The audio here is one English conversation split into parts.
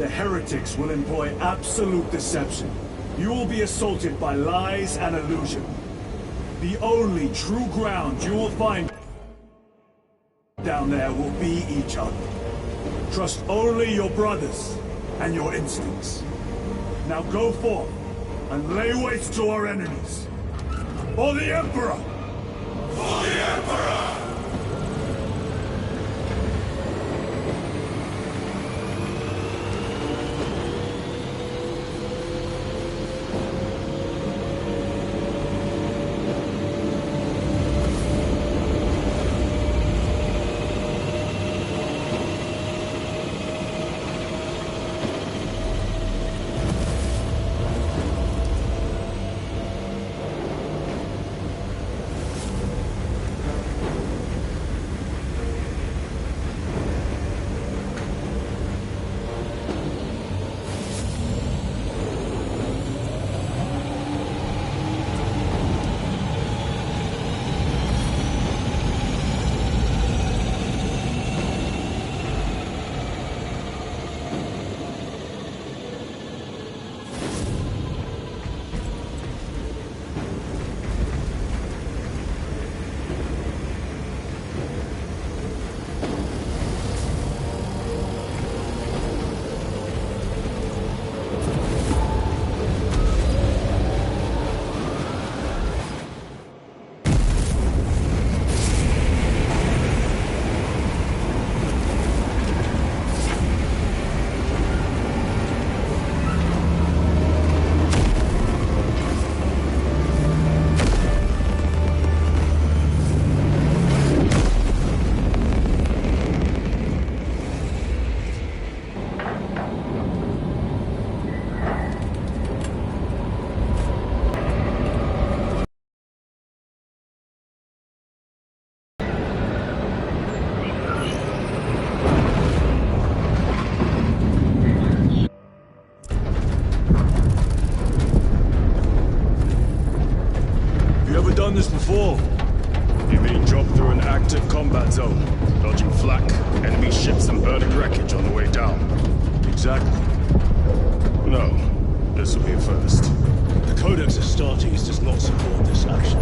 The heretics will employ absolute deception. You will be assaulted by lies and illusion. The only true ground you will find down there will be each other. Trust only your brothers and your instincts. Now go forth and lay waste to our enemies. For the Emperor! For the Emperor! Done this before? You mean drop through an active combat zone, dodging flak, enemy ships and burning wreckage on the way down? Exactly. No, this will be a first. The Codex Astartes does not support this action.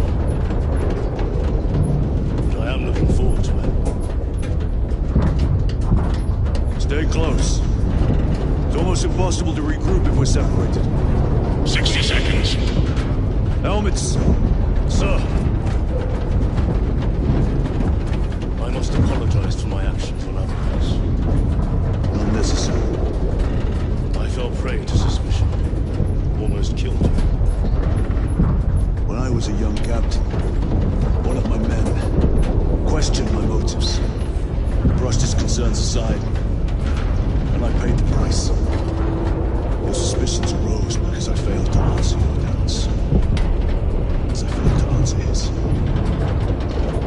But I am looking forward to it. Stay close. It's almost impossible to regroup if we're separated. 60 seconds. Helmets! Sir! I must apologize for my actions on Alcatraz. Unnecessary. I fell prey to suspicion. Almost killed you. When I was a young captain, one of my men questioned my motives, brushed his concerns aside, and I paid the price. Your suspicions arose because I failed to answer your doubts. As I failed to answer his.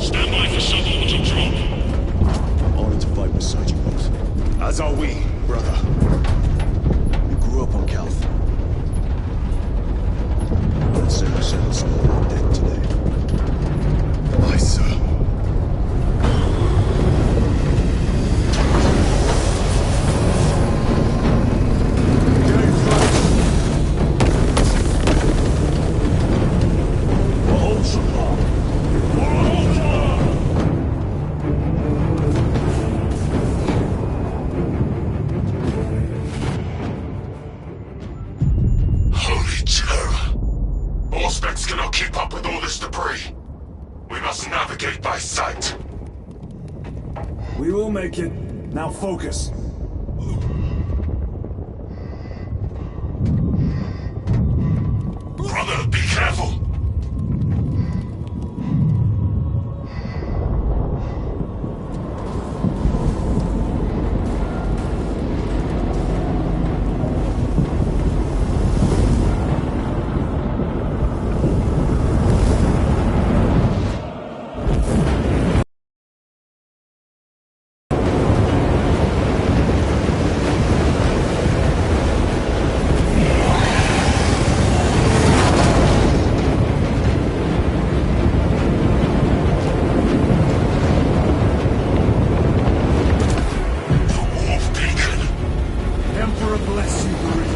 Stand by for suborbital drop. Honored to fight beside you both. As are we, brother. You grew up on Calth. Let's say we settle some of our debt today. Aye, sir. We will make it. Now focus. Brother, be careful! bless you, Marine.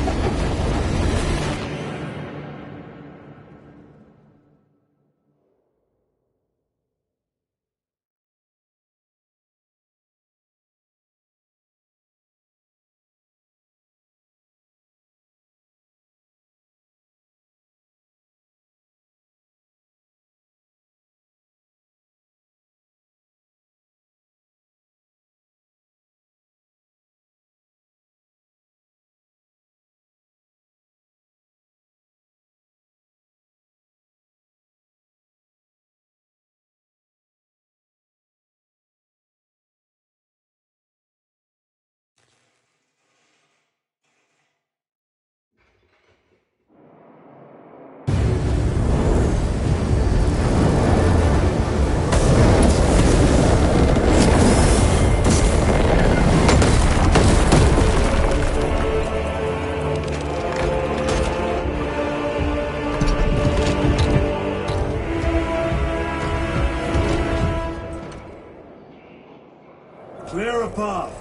Clear a path.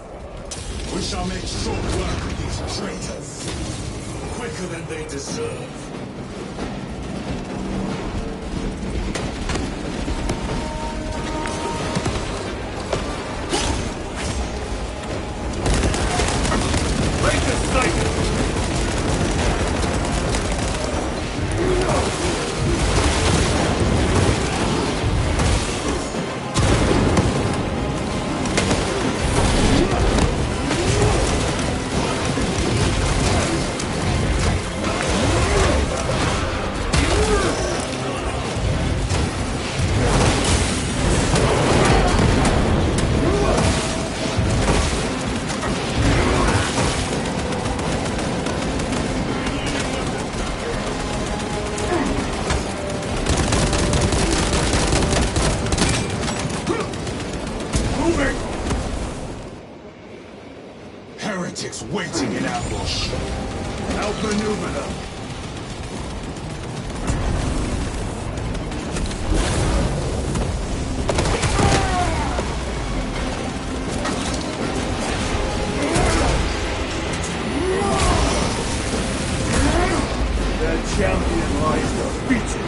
We shall make short work of these traitors. Quicker than they deserve. Break the cycle! Heretics waiting in ambush. Outmaneuver them. Their champion lies defeated.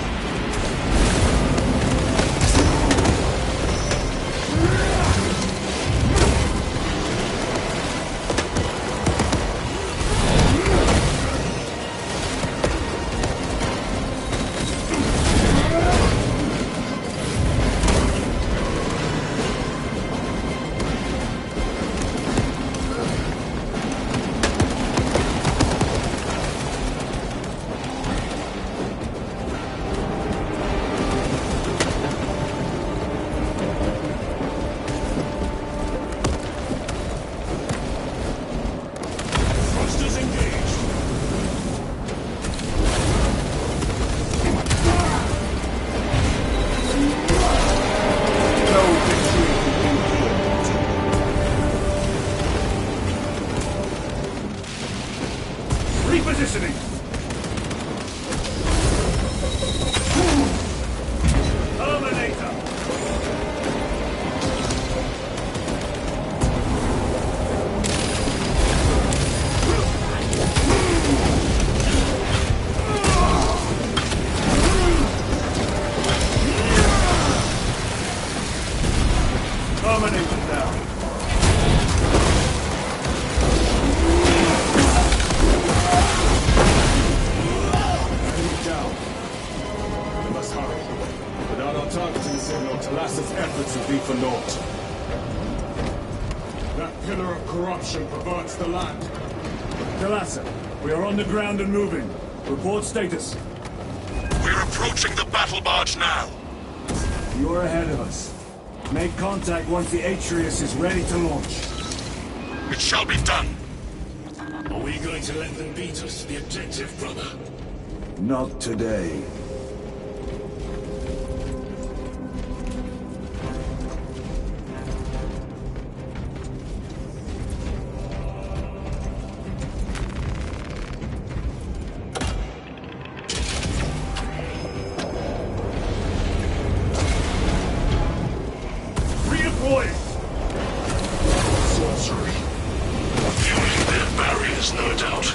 Repositioning! Terminator! Terminator down. Efforts will be for naught. That pillar of corruption perverts the land. Talassa, we are on the ground and moving. Report status. We're approaching the battle barge now. You are ahead of us. Make contact once the Atreus is ready to launch. It shall be done. Are we going to let them beat us to the objective, brother? Not today. Sorcery. Fueling their barriers, no doubt.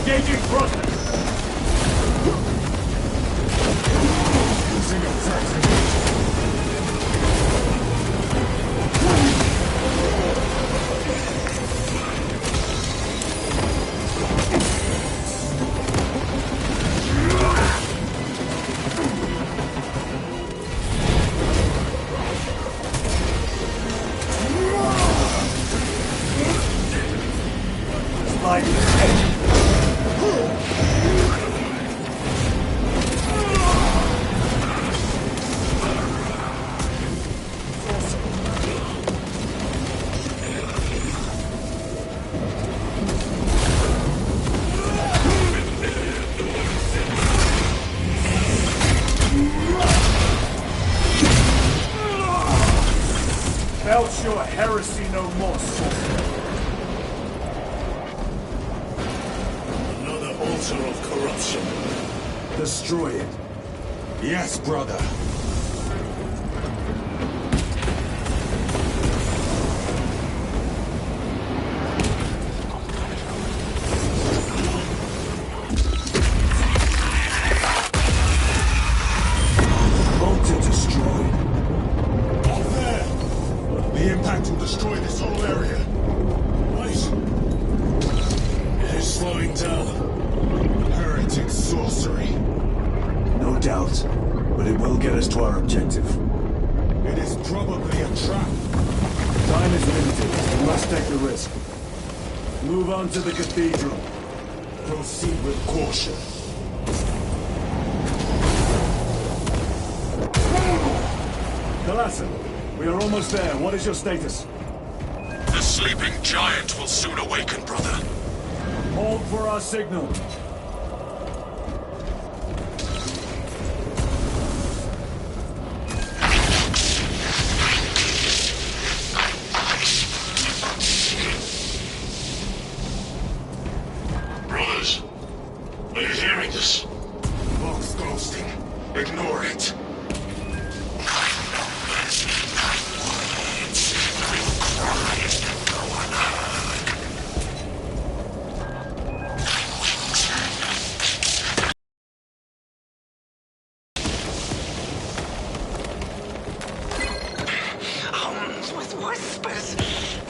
Engaging thrusters! Using attack. Belch your heresy no more, sorcerer. Another altar of corruption. Destroy it. Yes, brother. Altar destroyed. Up there! The impact will destroy this whole area. Wait! It is slowing down. Heretic sorcery. No doubt, but it will get us to our objective. It is probably a trap. Time is limited. We must take the risk. Move on to the cathedral. Proceed with caution. Kalasa, we are almost there. What is your status? The sleeping giant will soon awaken, brother. Hold for our signal. Brothers, are you hearing this? Box ghosting. Ignore it. With whispers,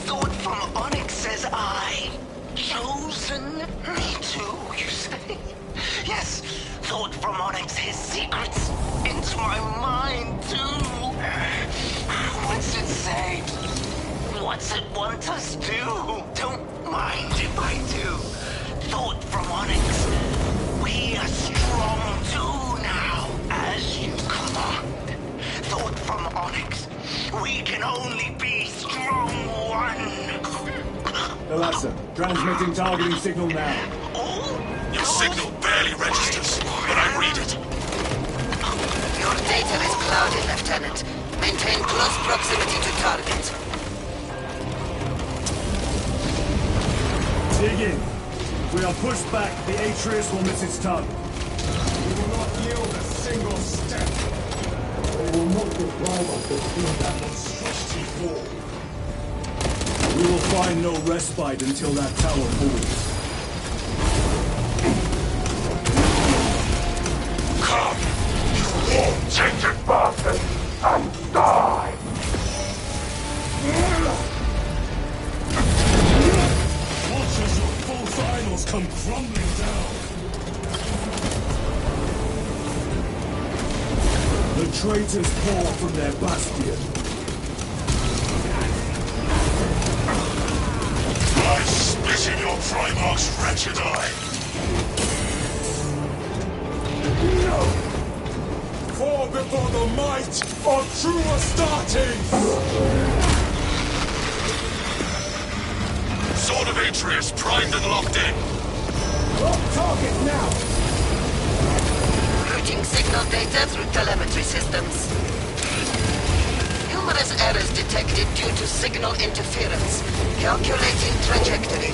thought from Onyx says I. Chosen? Me too, you say? Yes, thought from Onyx his secrets into my mind too. What's it say? What's it want us to? Don't mind if I do. Thought from Onyx, we are strong too now, as you command. Thought from Onyx, we can only be strong one. Kalasa, transmitting targeting signal now. Your signal barely registers, but I read it. Your data is clouded, Lieutenant. Maintain close proximity to target. Dig in. If we are pushed back, the Atreus will miss its target. We will not yield a single step. They will not deprive us of That monstrosity fall. We will find no respite until that tower falls. Come, you war-tainted bastard, and die! Watch as your false idols come crumbling down. The traitors pour from their bastion. I spit in your Primarch's wretched eye! Fall before the might of true Astartes! Sword of Atreus primed and locked in. Lock target now! Routing signal data through telemetry systems. Numerous errors detected due to signal interference. Calculating trajectory.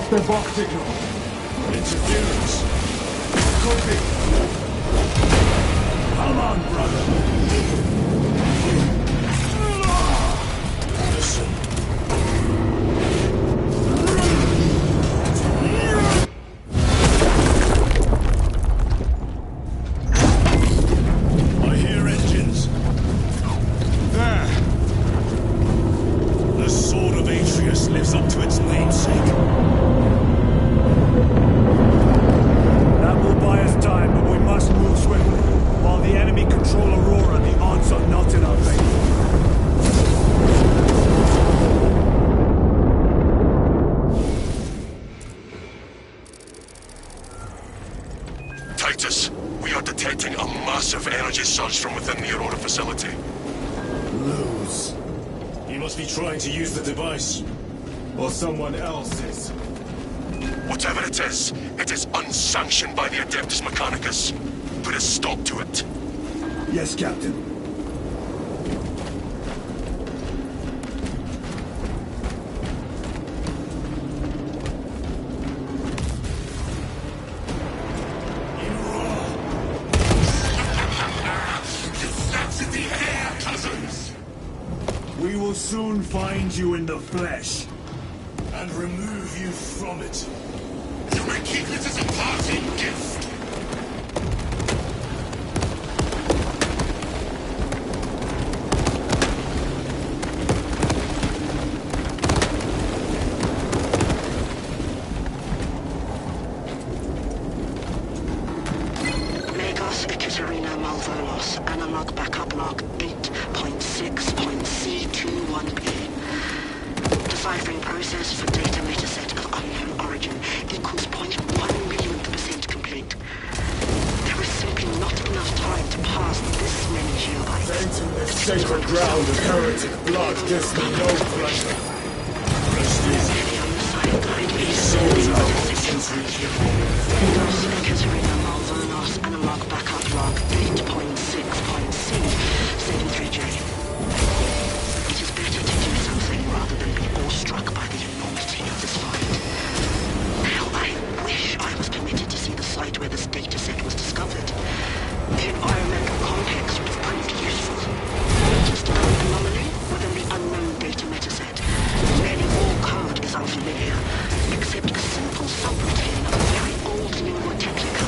lost their box signal. Interference. Could be. Come on, brother. Listen. I hear engines. There. The sword of Atreus lives up to its namesake. That will buy us time, but we must move swiftly. While the enemy control Aurora, the odds are not in our favor. Titus, we are detecting a massive energy surge from within the Aurora facility. Lose. He must be trying to use the device. Or someone else is. Whatever it is unsanctioned by the Adeptus Mechanicus. Put a stop to it. Yes, Captain. Snaps in the air, cousins! We will soon find you in the flesh. And remove you from it. You may keep it as a parting gift! Megos Ekaterina Malvolos, analog backup log 8.6.C21P. Deciphering process for data metaset of unknown origin equals 0.1 millionth percent complete. There is simply not enough time to pass this many GI. Entering this sacred ground of heretic blood gives me no pleasure. Megos Ekaterina Malvolos, analog backup log 8.6.C73J. It is better to do something rather than be awestruck by the enormity of this find. How I wish I was permitted to see the site where this data set was discovered. The environmental context would have proved useful. Just an anomaly within the unknown data metaset. Nearly all code is unfamiliar, except a simple subroutine of a very old lingua technica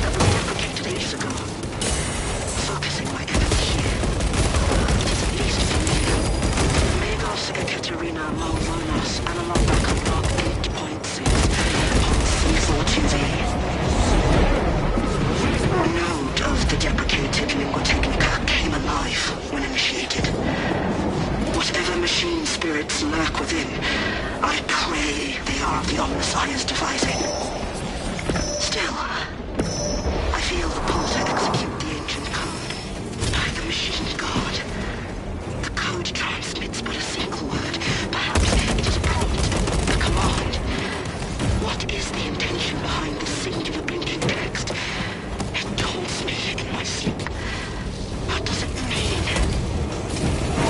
that was deprecated ages ago. Focusing my efforts here. It is at least familiar. Megos Ekaterina Malvolos, analog backup log 8.6.C42V. Node of the deprecated lingua technica came alive when initiated. Whatever machine spirits lurk within, I pray they are of the Omnissiah's devising. Still, I feel the pull to execute the ancient code by the machine god. The code transmits but a single word. Perhaps it is a prompt, a command. What is the intention behind this singular blinking text? It taunts me in my sleep. What does it mean?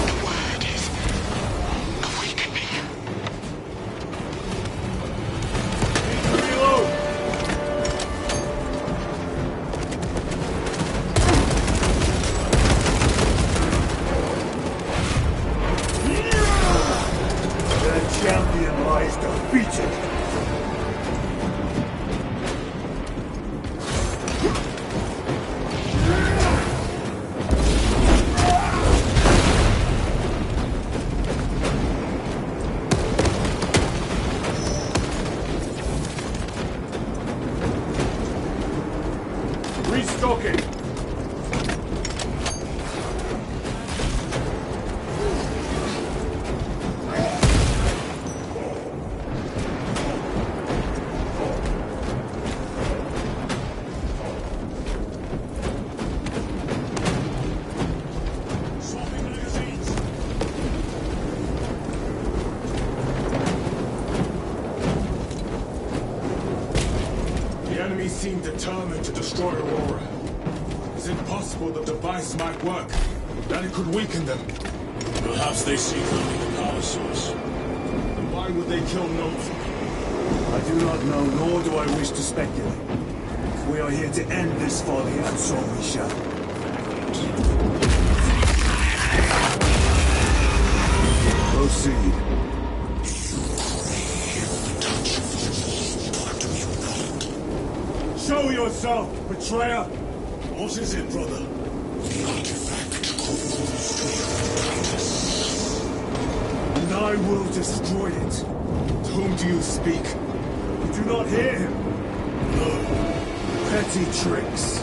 The word is awakening. Reload! Their champion lies defeated. Restocking. Swapping magazines. The enemy seem determined to destroy Aurora. Is it possible the device might work? That it could weaken them? Perhaps they seek only the power source. Then why would they kill Nova? I I do not know, nor do I wish to speculate. We are here to end this folly, and so we shall. Proceed. Show yourself, betrayer! What is it, brother? The artifact calls to your Titus. And I will destroy it. To whom do you speak? You do not hear him? No. Petty tricks.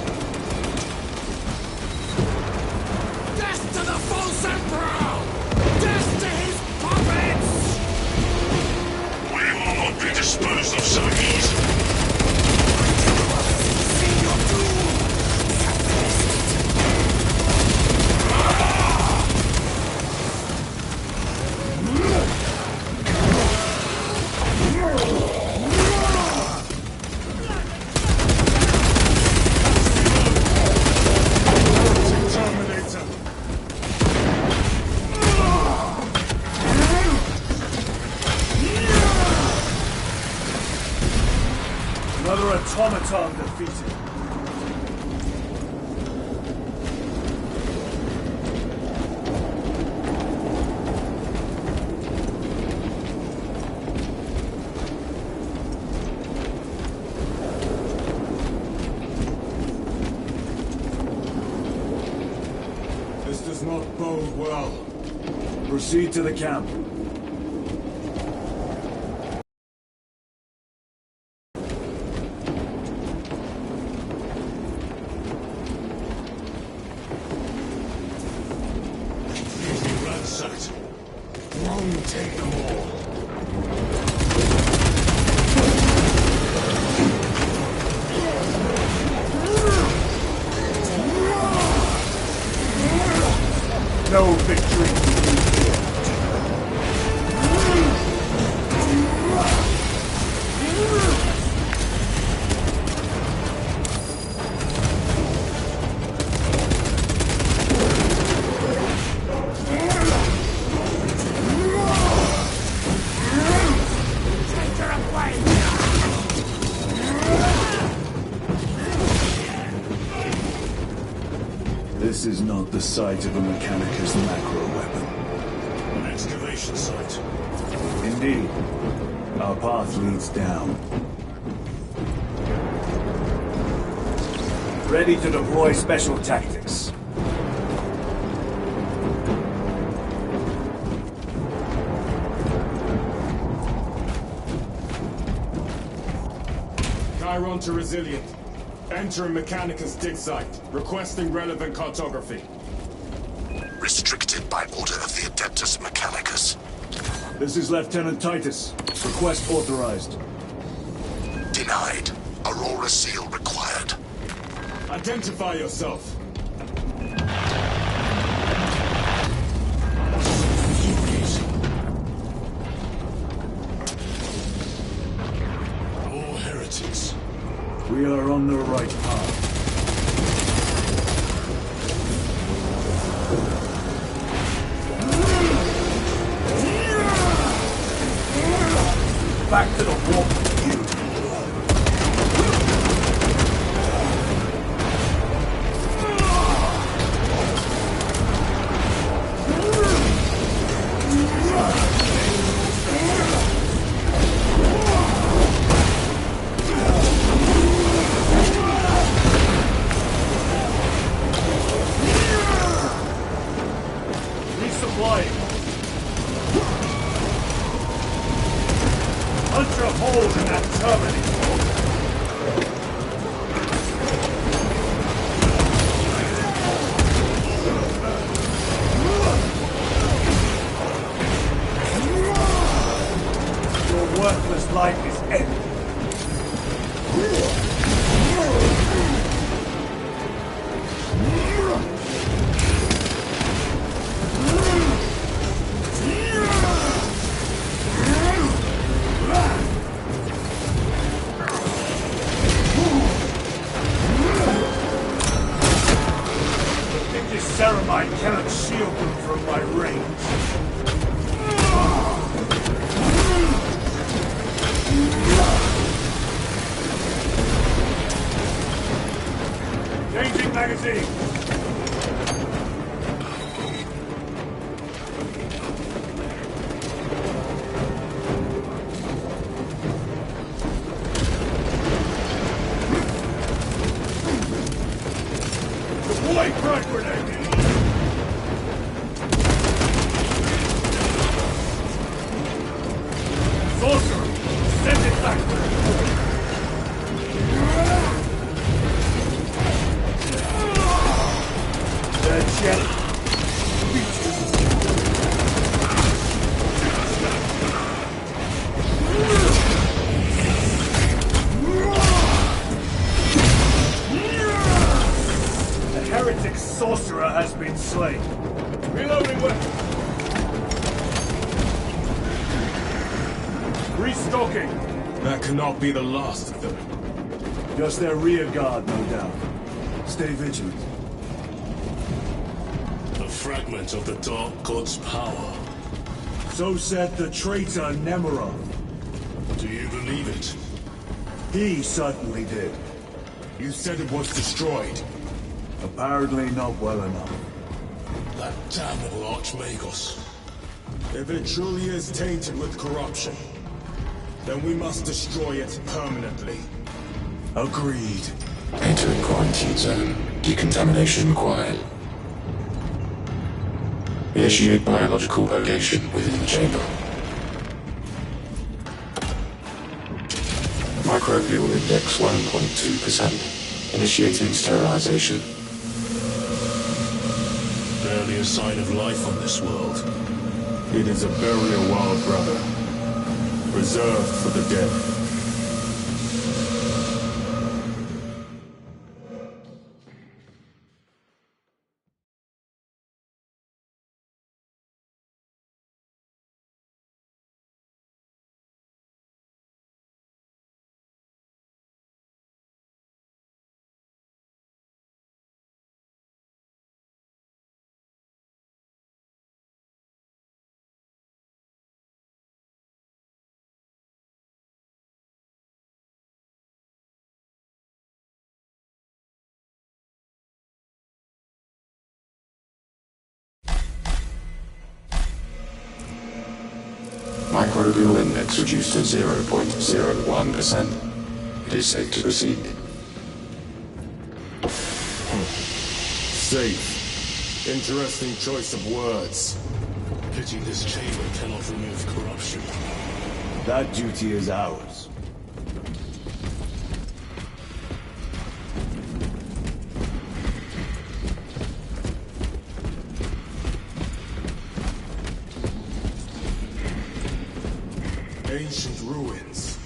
Death to the false emperor! Death to his puppets! We will not be disposed of so easily. See your doom! Terminator! Another automaton defeated. This does not bode well. Proceed to the camp. Completely ransacked. Rome take them all. No victory. This is not the site of a Mechanicus macro weapon. An excavation site. Indeed. Our path leads down. Ready to deploy special tactics. Chiron to Resilient. Enter Mechanicus dig site. Requesting relevant cartography. Restricted by order of the Adeptus Mechanicus. This is Lieutenant Titus. Request authorized. Denied. Aurora seal required. Identify yourself. More heretics. We are on the right path. Back to the warp with you. Resupplying. Punch a hole in that terminator. Your worthless life is ended. Ceramite cannot shield them from my range. magazine! Deploy frag grenade! Sorcerer, send it back there! Dead yet. The heretic sorcerer has been slain. Reloading weapon. Restocking. That cannot be the last of them. Just their rear guard, no doubt. Stay vigilant. A fragment of the Dark God's power. So said the traitor Nemerov. Do you believe it? He certainly did. You said it was destroyed. Apparently not well enough. That damnable Archmagos. If it truly is tainted with corruption, then we must destroy it permanently. Agreed. Entering quarantine zone. Decontamination required. Initiate biological purgation within the chamber. Microbial index 1.2%. Initiating sterilization. Barely a sign of life on this world. It is a burial world, brother. Reserved for the dead. Microbial index reduced to 0.01%. It is safe to proceed. Safe. Interesting choice of words. Pity this chamber cannot remove corruption. That duty is ours. Ancient ruins.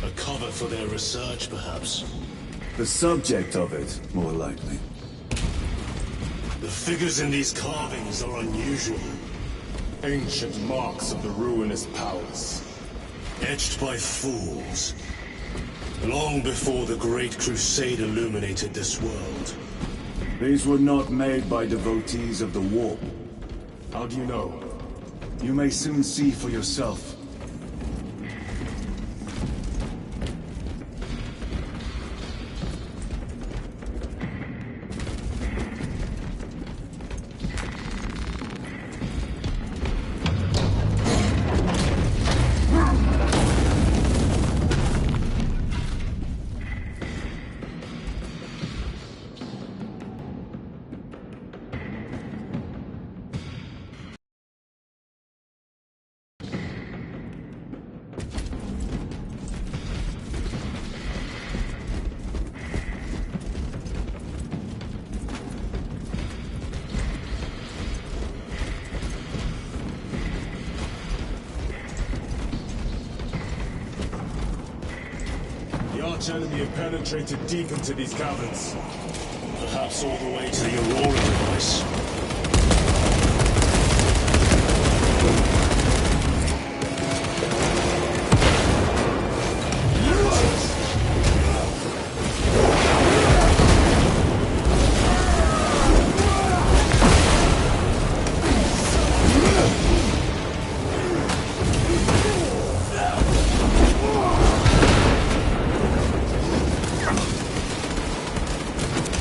A cover for their research, perhaps. The subject of it, more likely. The figures in these carvings are unusual. Ancient marks of the ruinous powers. Etched by fools. Long before the Great Crusade illuminated this world. These were not made by devotees of the warp. How do you know? You may soon see for yourself. The arch-enemy have penetrated deep into these caverns. Perhaps all the way to the Aurora device.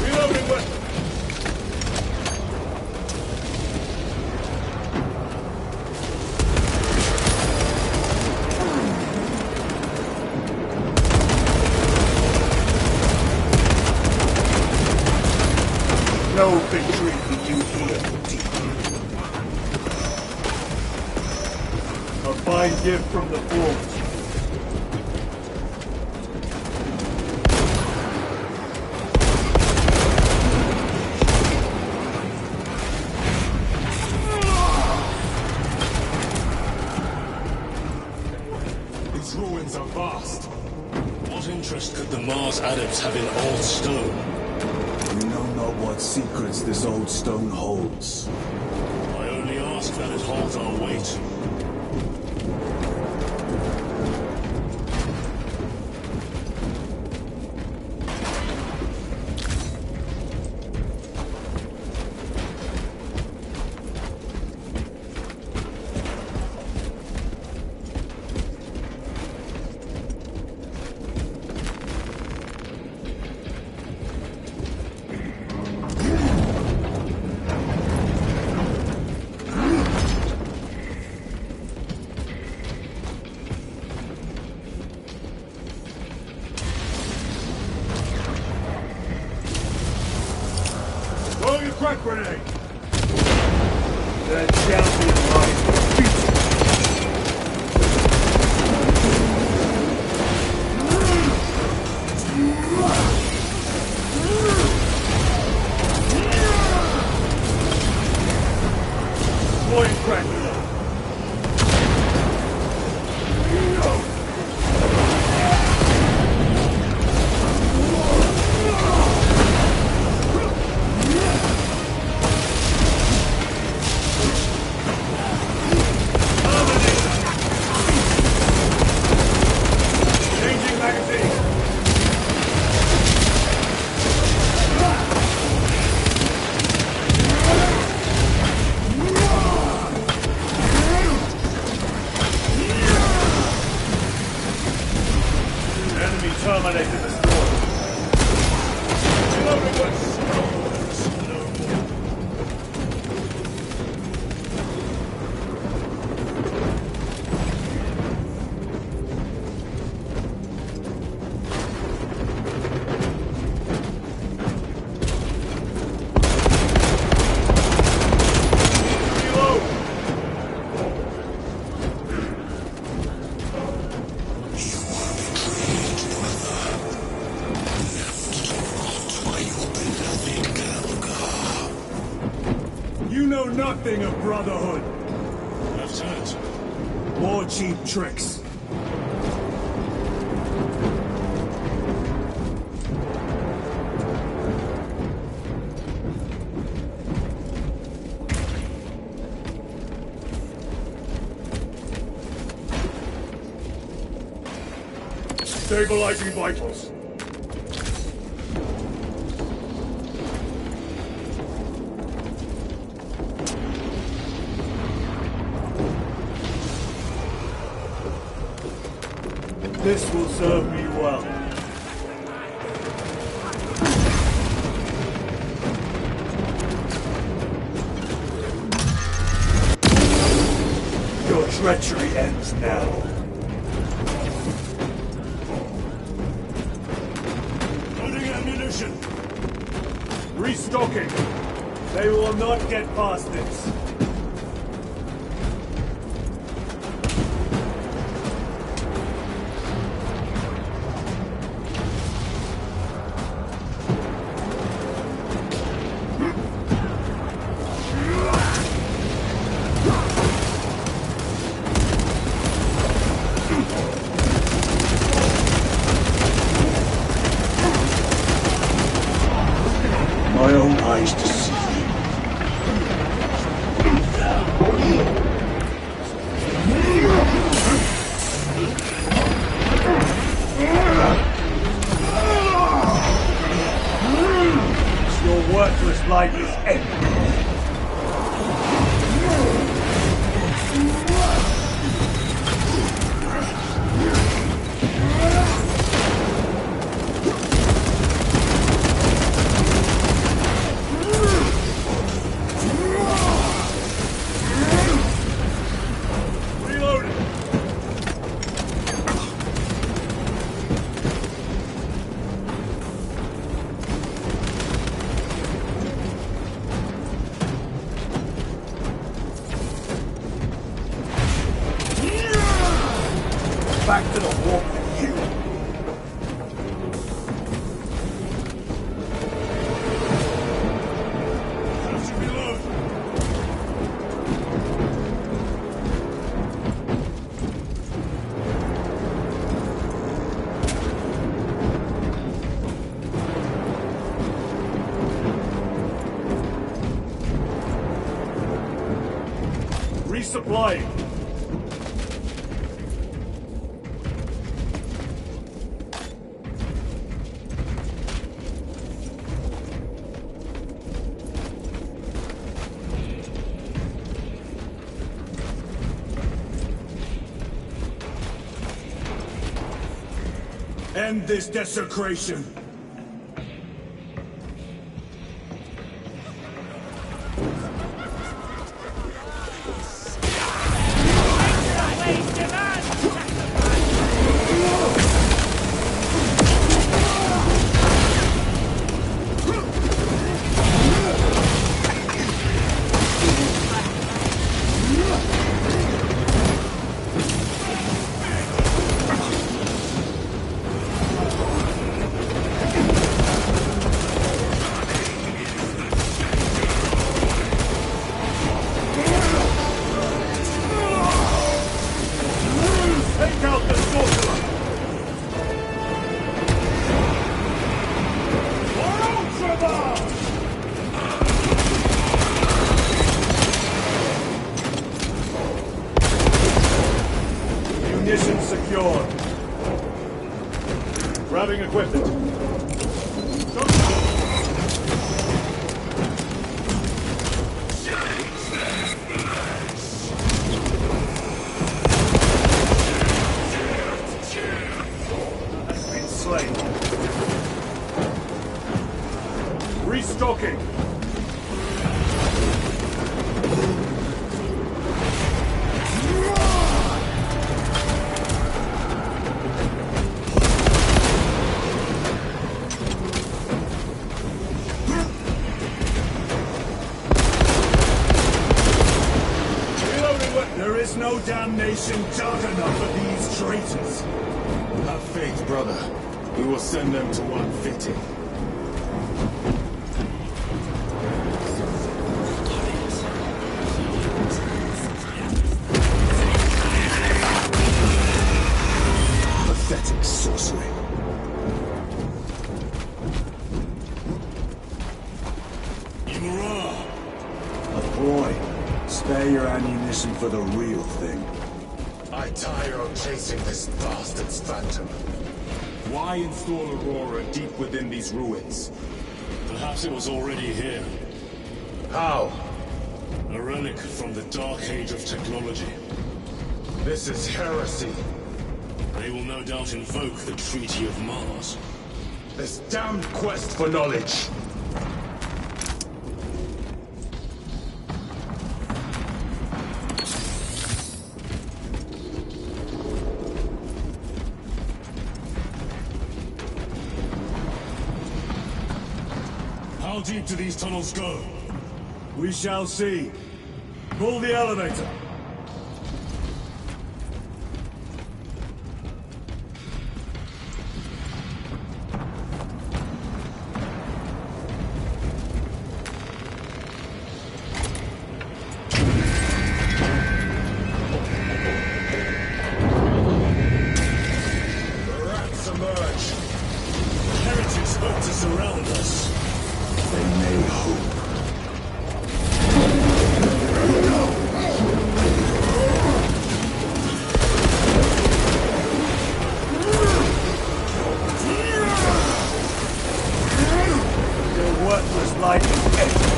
Reloading weapon! no victory for you here, demon. A fine gift from the Forge. These ruins are vast. What interest could the Mars adepts have in old stone? You know not what secrets this old stone holds. I only ask that it hold our weight. Throw your crack grenade! That champion lies defeated. Throw your crack grenade! Enemy terminated the store. Reloading once. You know nothing of brotherhood. Lieutenant, More cheap tricks. Stabilizing vitals. This will serve me well. Your treachery ends now. loading ammunition. Restocking. They will not get past this. My own eyes deceive me. Your worthless life is ended. back to the warp with you. Have to reload. Resupplying. End this desecration. Take out the sorcerer! Munitions secured. Grabbing equipment. Has been slain. Restocking. There is no damnation dark enough for these traitors. Have faith, brother. We will send them to one fitting. Pathetic sorcery. Boy, spare your ammunition for the real thing. I tire of chasing this bastard's phantom. Why install Aurora deep within these ruins? Perhaps it was already here. How? A relic from the dark age of technology. This is heresy. They will no doubt invoke the Treaty of Mars. This damned quest for knowledge. How deep do these tunnels go? We shall see. Pull the elevator. The rats emerge. Heretics hope to surround us. They may hope. Their worthless life is empty.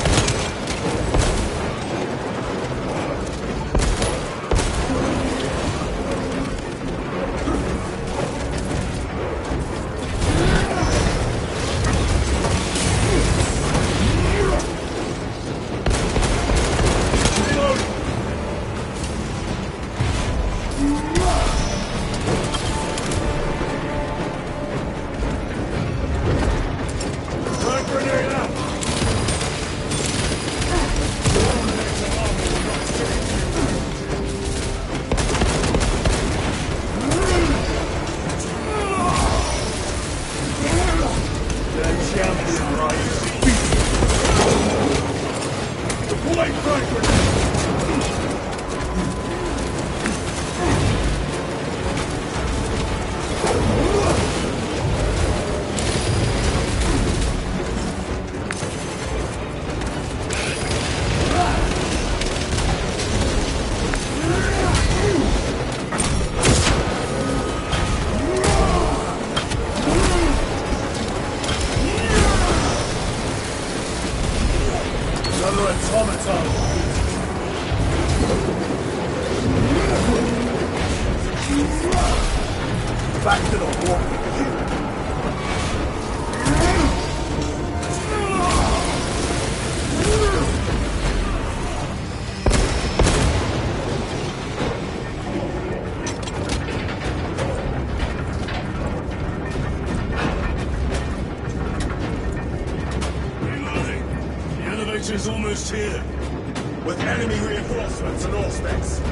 Frag grenade out! Another automaton. Back to the walk with you. Reloading. The elevator's almost here. With enemy reinforcements and all specs.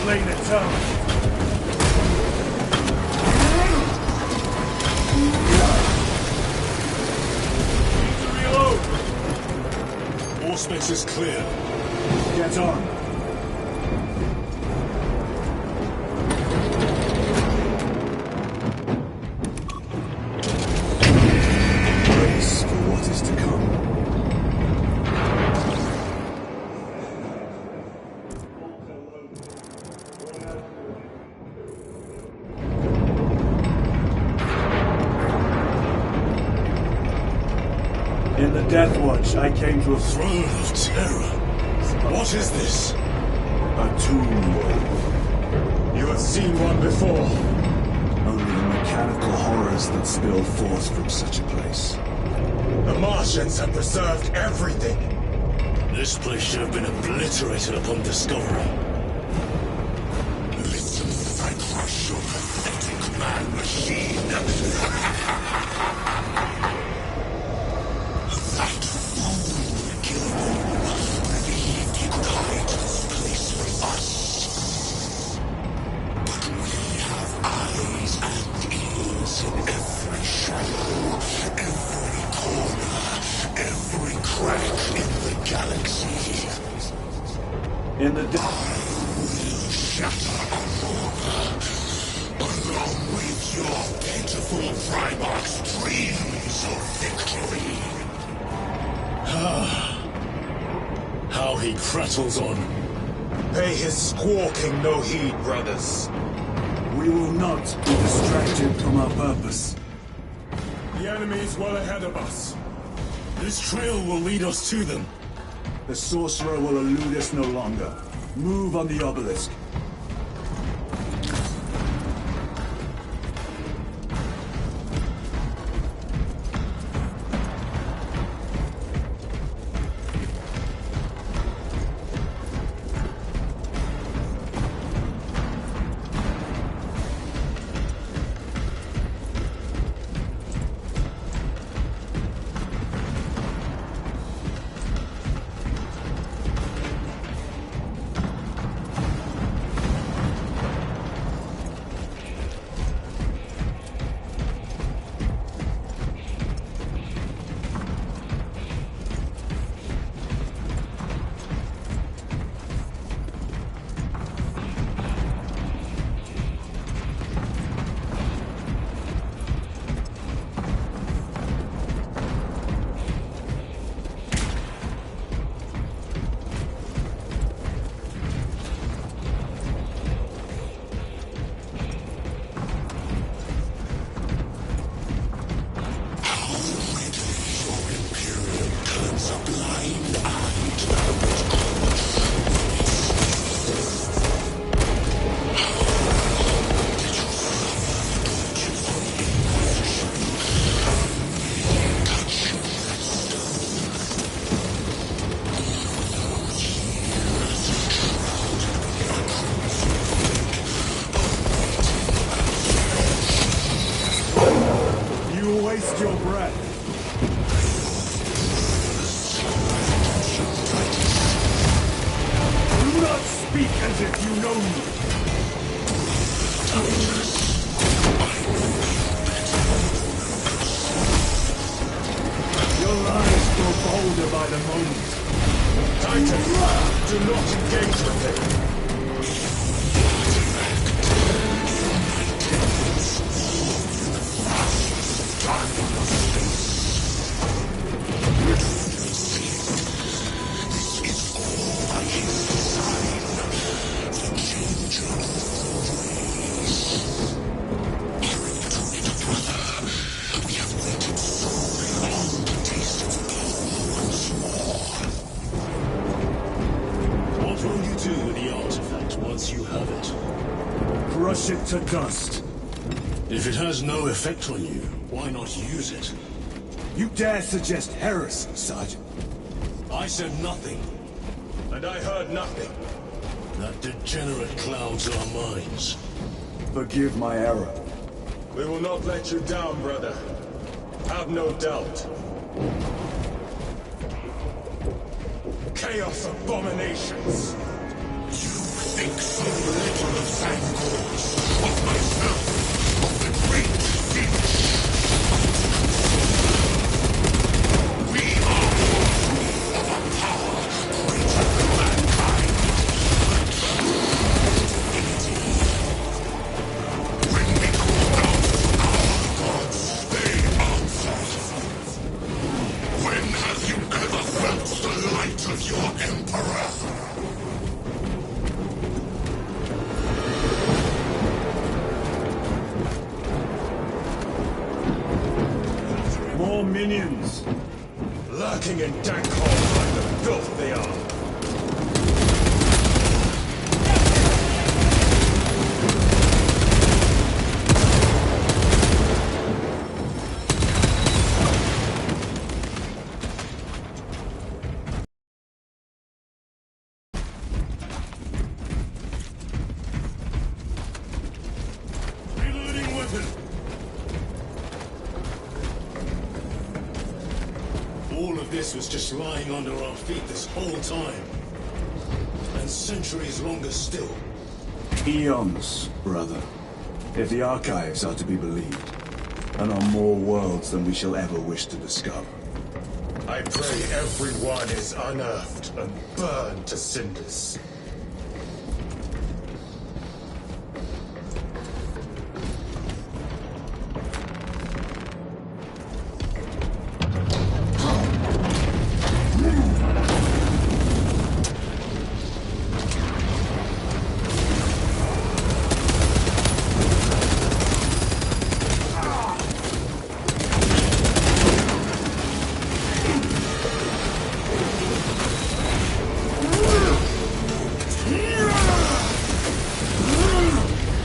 Slain the town. Need to reload. All space is clear. Get on. Brace for what is to come. In the Death Watch, I came to a Throne of Terror. What is this? A tomb world. You have seen one before. Only the mechanical horrors that spill forth from such a place. The Martians have preserved everything. This place should have been obliterated upon discovery. Listen as I crush your pathetic man-machine. That fool Gilmore believed he could hide this place from us. But we have eyes and ears in every shadow, every corner, every crack in the galaxy. In the Shatter Aurora, along with your pitiful Primarch's dreams of victory. How he prattles on. Pay his squawking no heed, brothers. We will not be distracted from our purpose. The enemy is well ahead of us. This trail will lead us to them. The sorcerer will elude us no longer. Move on the obelisk. Waste your breath. Do not speak as if you know me. a moment. Titan, do not engage with him. Crush it to dust. If it has no effect on you, why not use it? You dare suggest heresy, Sergeant? I said nothing. And I heard nothing. That degenerate clouds our minds. Forgive my error. We will not let you down, brother. Have no doubt. Chaos abominations! You think so little of Thankors, of myself, of the great finish. We are worthy of a power greater than mankind. When we called out our gods, they answered. When have you ever felt the light of your Emperor? More minions! Lurking in dank holes like the filth they are. Reloading weapon! All of this was just lying under our feet this whole time. And centuries longer still. Eons, brother. If the archives are to be believed. And on more worlds than we shall ever wish to discover. I pray everyone is unearthed and burned to cinders.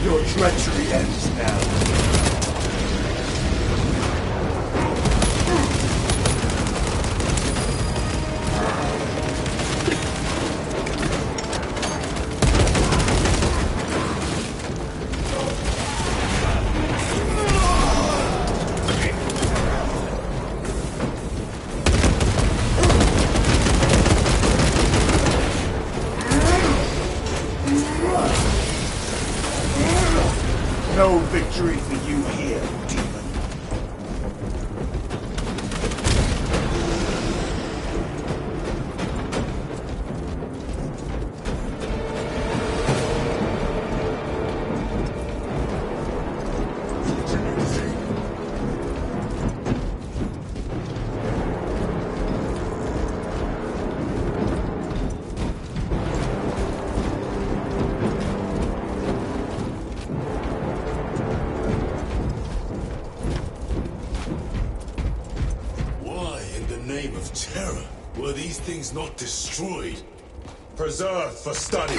Your treachery ends now. No victory for you here, demon. Name of terror, were these things not destroyed? Preserved for study.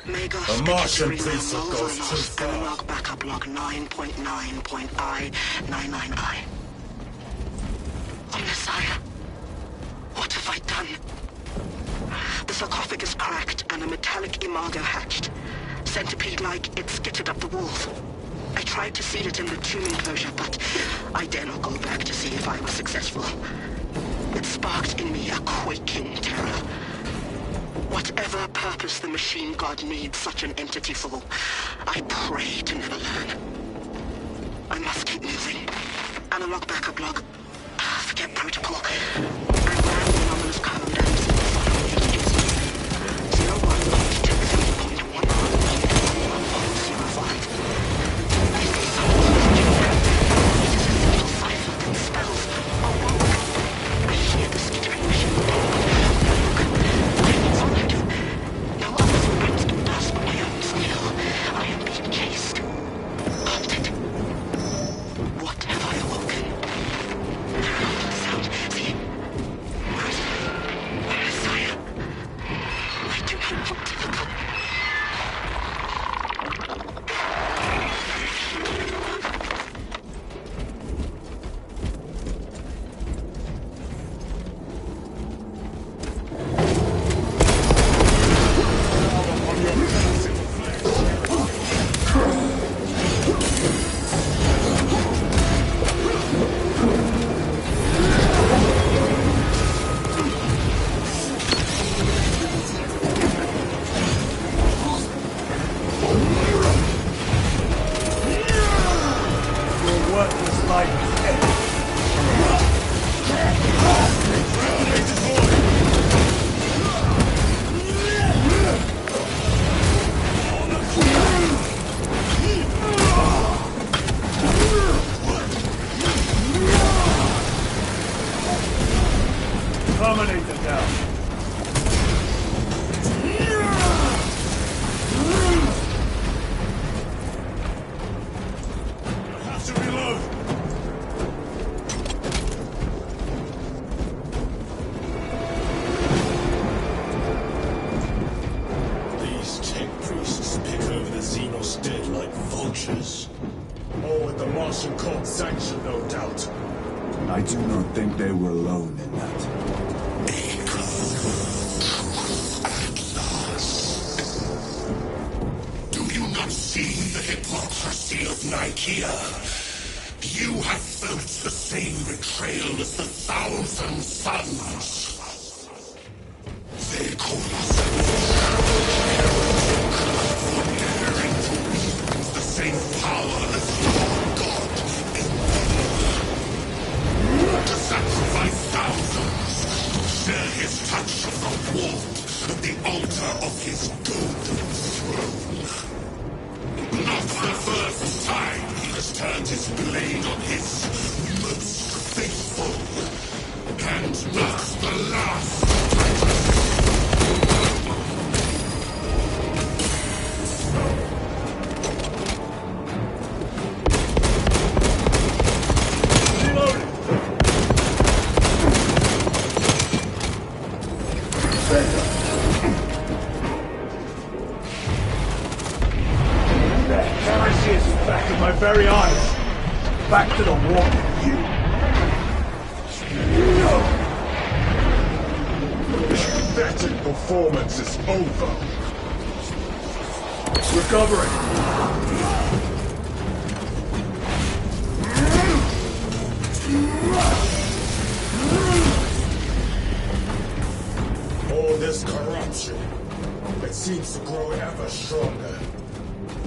A Martian priest that goes too far. Analog backup log 9.9.I999I. Messiah, what have I done? The sarcophagus cracked and a metallic imago hatched. Centipede-like, it skittered up the walls. I tried to seal it in the tomb enclosure, but I dare not go back to see if I was successful. It sparked in me a quaking terror. Whatever purpose the machine god needs such an entity for, I pray to never learn. I must keep moving. Analog backup log. Forget protocol. I ran the anomalous code. Terminator down. I have to reload. These tech priests pick over the Xenos dead like vultures. All with the Martian cult sanction, no doubt. I do not think they were alone in that. Do you not see the hypocrisy of Nicaea? You have felt the same betrayal as the Thousand Sons. They call us the same power as your God in them. To sacrifice thousands, share his touch of the warmth at the altar of his golden throne. Not the first time he has turned his blade on his most faithful, and not the last. Very eyes. Back to the wall, you. Pathetic performance is over. Recovering. All this corruption, it seems to grow ever stronger.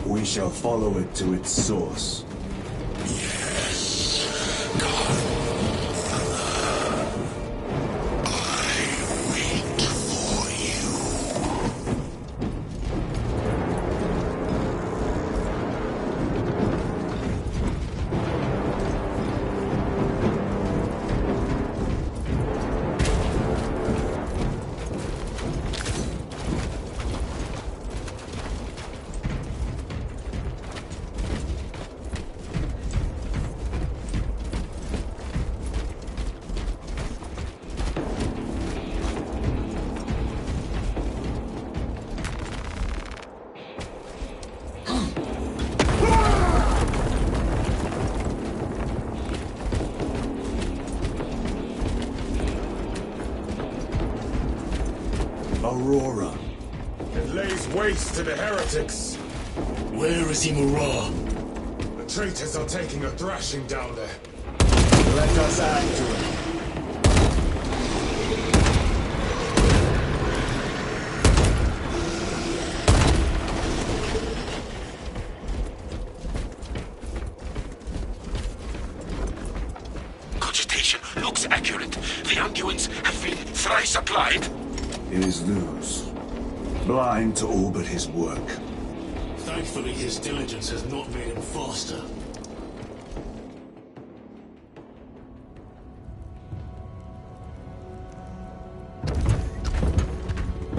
We shall follow it to its source. Yes, Godfather. I wait for you. Aurora. It lays waste to the heretics. Where is Imura? The traitors are taking a thrashing down there. Let us add to it. Cogitation looks accurate. The unguents have been thrice applied. It is Luz. Blind to all but his work. Thankfully, his diligence has not made him faster.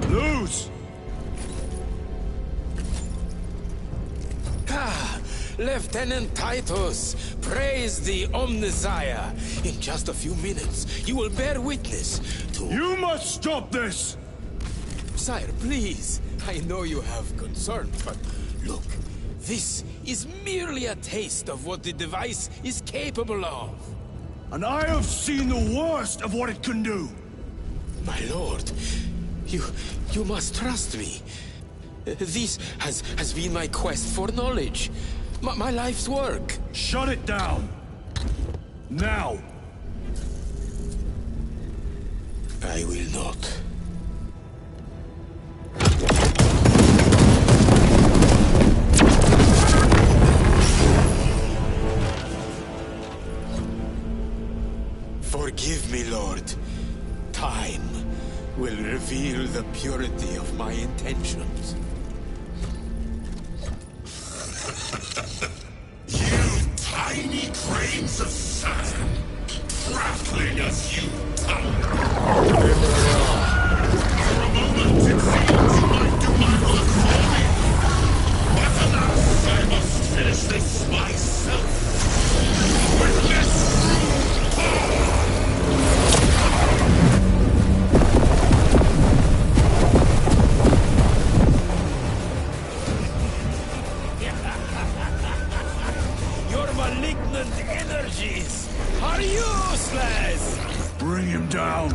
Luz! Lieutenant Titus, praise the Omnissiah. In just a few minutes, you will bear witness to... You must stop this! Sire, please. I know you have concerns, but look, this is merely a taste of what the device is capable of. And I have seen the worst of what it can do. My lord, you must trust me. This has been my quest for knowledge. My life's work. Shut it down. Now. I will not. Forgive me, Lord. Time will reveal the purity of my intentions. You tiny grains of sand! prattling as you tongue. For a moment, it seems you might do my work for me. But alas, I must finish this myself. With less brute power. Your malignant energies are useless! Bring him down.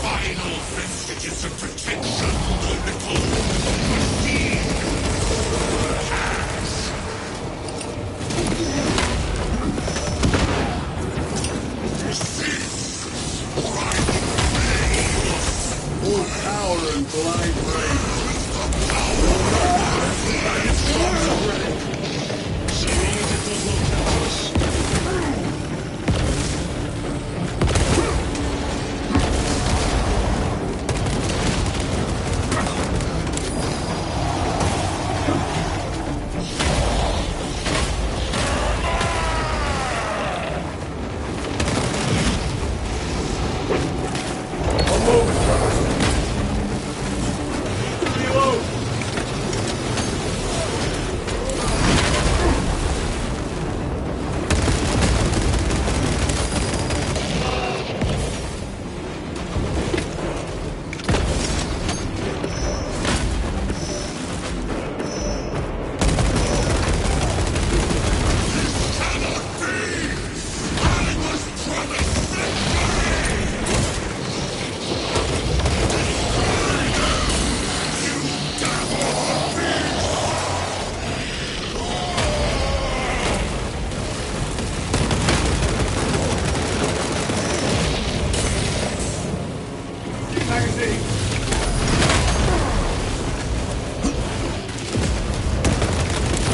Final vestiges of protection, little Full power and blind rage.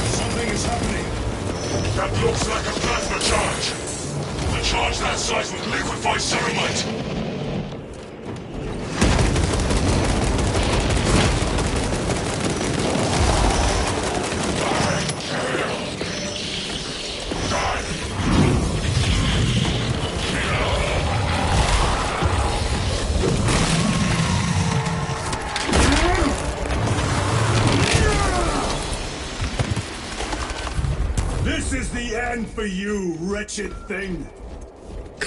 Something is happening. That looks like a plasma charge. A charge that size would liquefy ceramite. This is the end for you, wretched thing.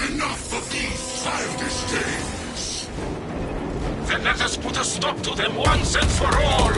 Enough of these childish games. Then let us put a stop to them once and for all!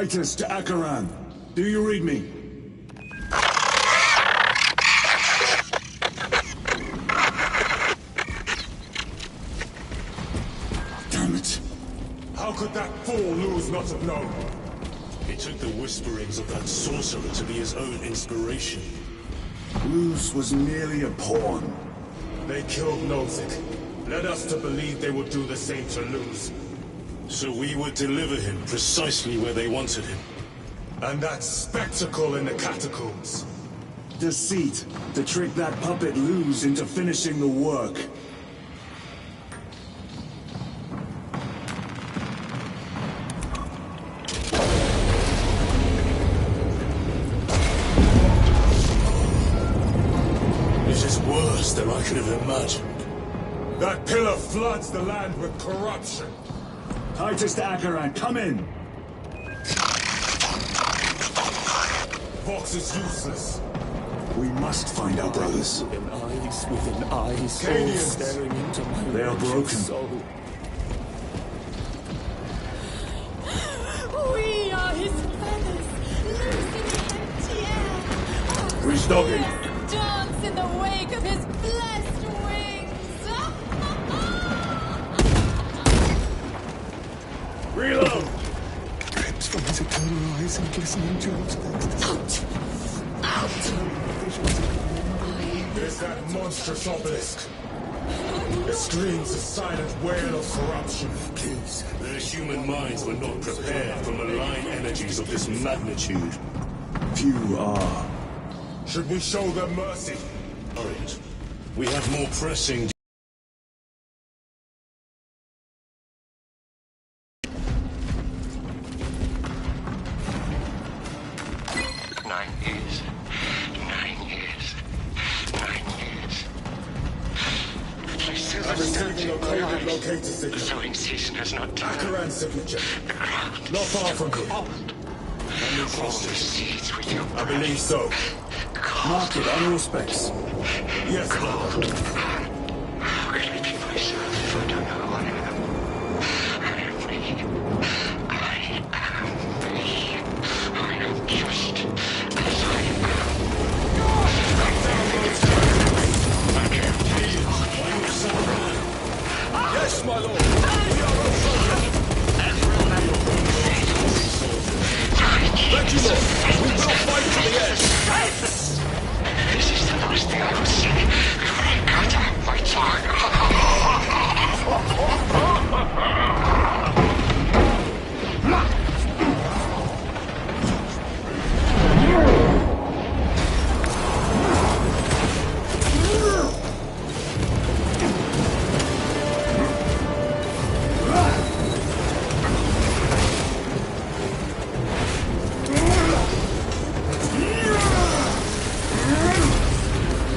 Titus to Acheran. Do you read me? Damn it. How could that fool lose not have known? He took the whisperings of that sorcerer to be his own inspiration. Luz was merely a pawn. They killed Nozick. Led us to believe they would do the same to Luz. So we would deliver him precisely where they wanted him. And that spectacle in the catacombs. Deceit, to trick that puppet Luz into finishing the work. This is worse than I could have imagined. That pillar floods the land with corruption. Titus to Acheran, come in! Vox is useless. We must find our brothers. Within eyes, all Cadians. staring into my They are wretched broken. soul. We are his feathers, loose in the empty air. Restocking. Let's dance in the wake of his blessed wings. Reload! Grips from his eternal eyes and glistening jewels. There's that monstrous obelisk. It screams a silent wail of corruption. Please. Their human minds were not prepared for malign energies of this magnitude. Few are. Should we show them mercy? Orient, we have more pressing. 9 years. 9 years. 9 years. The place I'm has receiving a coded locator The signal. sowing season has not turned. Acheran's signature. The ground Not far is from still here. cold. Can we All trust the it? seeds with your I believe so. Mark it on all specs. Yes, Lord. How can I be myself if I don't know who I am? I am me. I am me. I am just as I am. Yes, my lord! Thank you, lord! We will fight to the end! This is the last thing I will say before I cut out my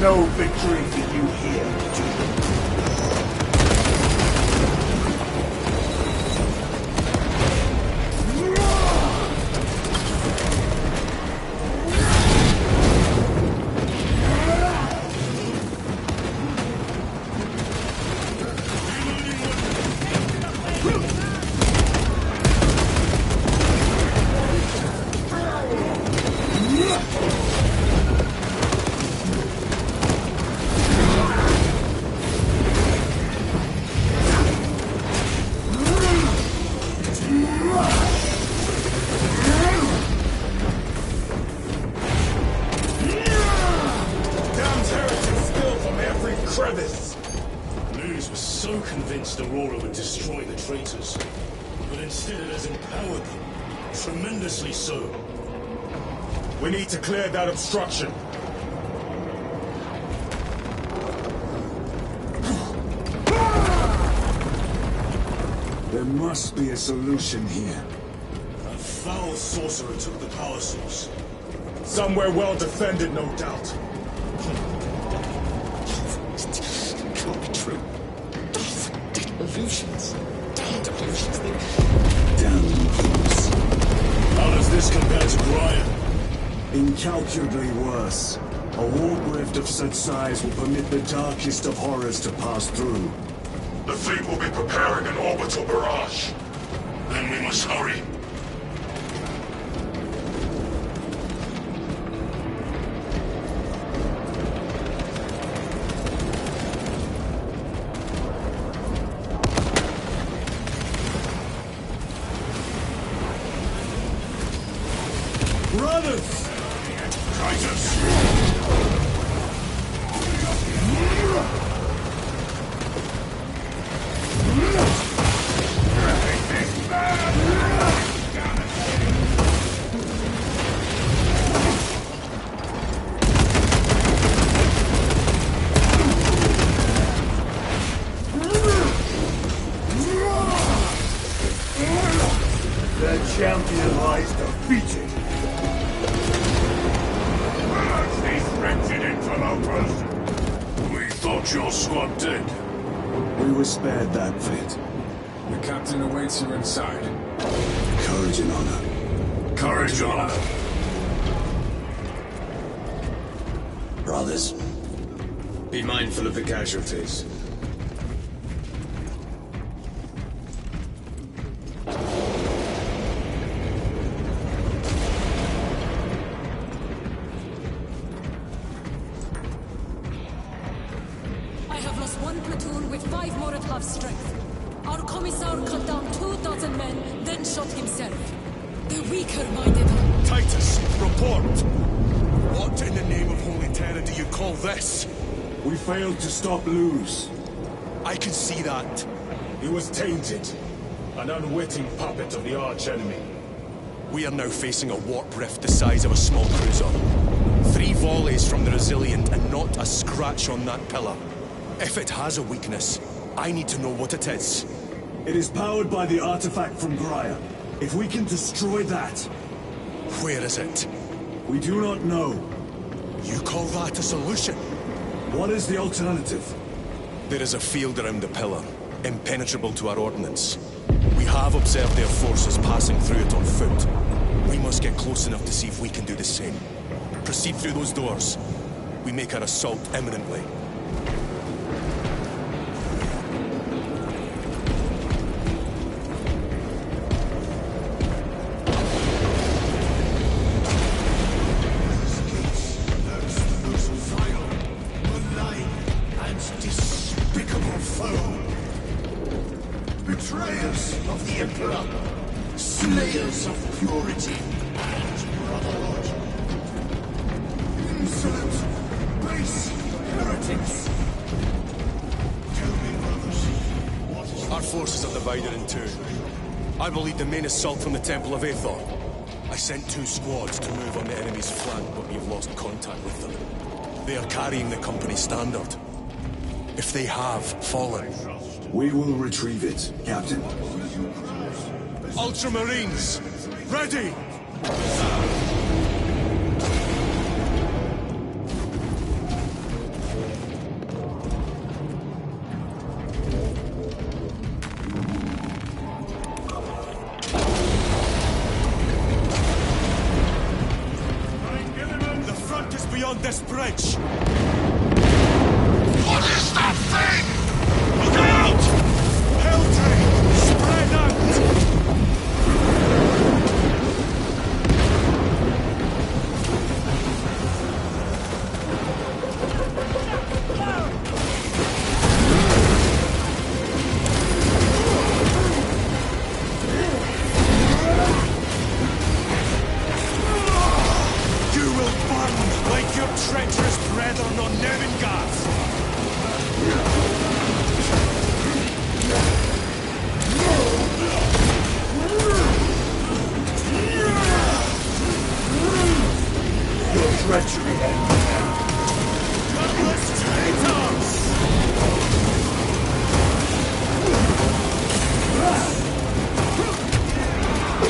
No victory for you here, Damned heretics spill from every crevice. Luz was so convinced Aurora would destroy the traitors. But instead it has empowered them. Tremendously so. We need to clear that obstruction. There must be a solution here. A foul sorcerer took the power source. Somewhere well defended, no doubt. Can't be true. Illusions. Damned illusions. Damn Luz. How does this compare to Brian? Incalculably worse. A warp rift of such size will permit the darkest of horrors to pass through. The fleet will be preparing an orbital barrage. Then we must hurry. feathers! The champion lies defeated. These wretched interlopers! We thought your squad dead. We were spared that fate. The captain awaits you inside. Courage and honor. Courage, honor. Brothers. Be mindful of the casualties. I have lost one platoon with 5 more at half strength. Our commissar cut down 24 men, then shot himself. The weaker-minded. Titus, report! What in the name of holy terror do you call this? We failed to stop Luz. I can see that. He was tainted. An unwitting puppet of the arch-enemy. We are now facing a warp rift the size of a small cruiser. 3 volleys from the Resilient and not a scratch on that pillar. If it has a weakness, I need to know what it is. It is powered by the artifact from Graia. If we can destroy that... Where is it? We do not know. You call that a solution? What is the alternative? There is a field around the pillar, impenetrable to our ordnance. We have observed their forces passing through it on foot. We must get close enough to see if we can do the same. Proceed through those doors. We make our assault imminently. Betrayers of the Emperor, slayers of purity and brotherhood, insolent, base heretics. Tell me, brothers, what is... Our forces are divided in 2. I will lead the main assault from the Temple of Aethor. I sent 2 squads to move on the enemy's flank, but we've lost contact with them. They are carrying the company standard. If they have fallen... We will retrieve it, Captain. Ultramarines! Ready! The front is beyond this bridge! What is that thing? Look out! Helltrain! Spread out! You will burn like your treacherous brethren on Nevengarth! Your treachery ends now. Godless traitors!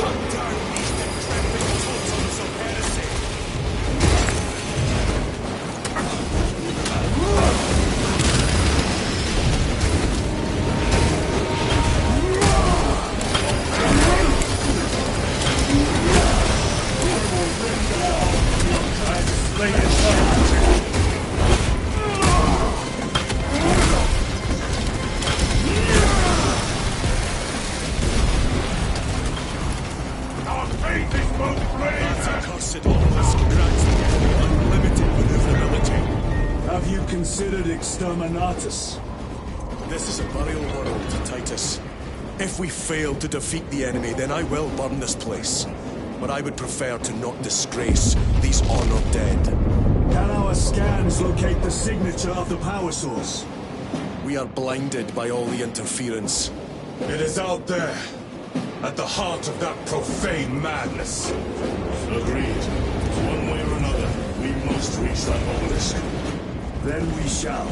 Cut down these decrepit totems of heresy! Our faith is both brave That accursed obelisk grants the enemy unlimited maneuverability. Have you considered exterminatus? This is a burial world, Titus. If we fail to defeat the enemy, then I will burn this place. but I would prefer to not disgrace these honored dead. Can our scans locate the signature of the power source? We are blinded by all the interference. It is out there, at the heart of that profane madness. Agreed. One way or another, we must reach that obelisk. Then we shall.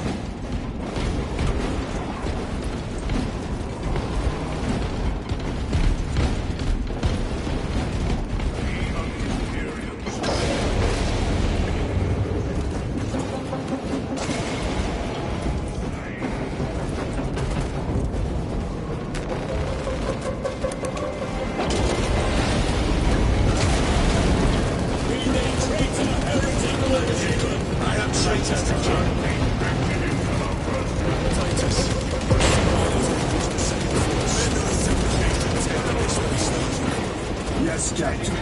Yes, Captain.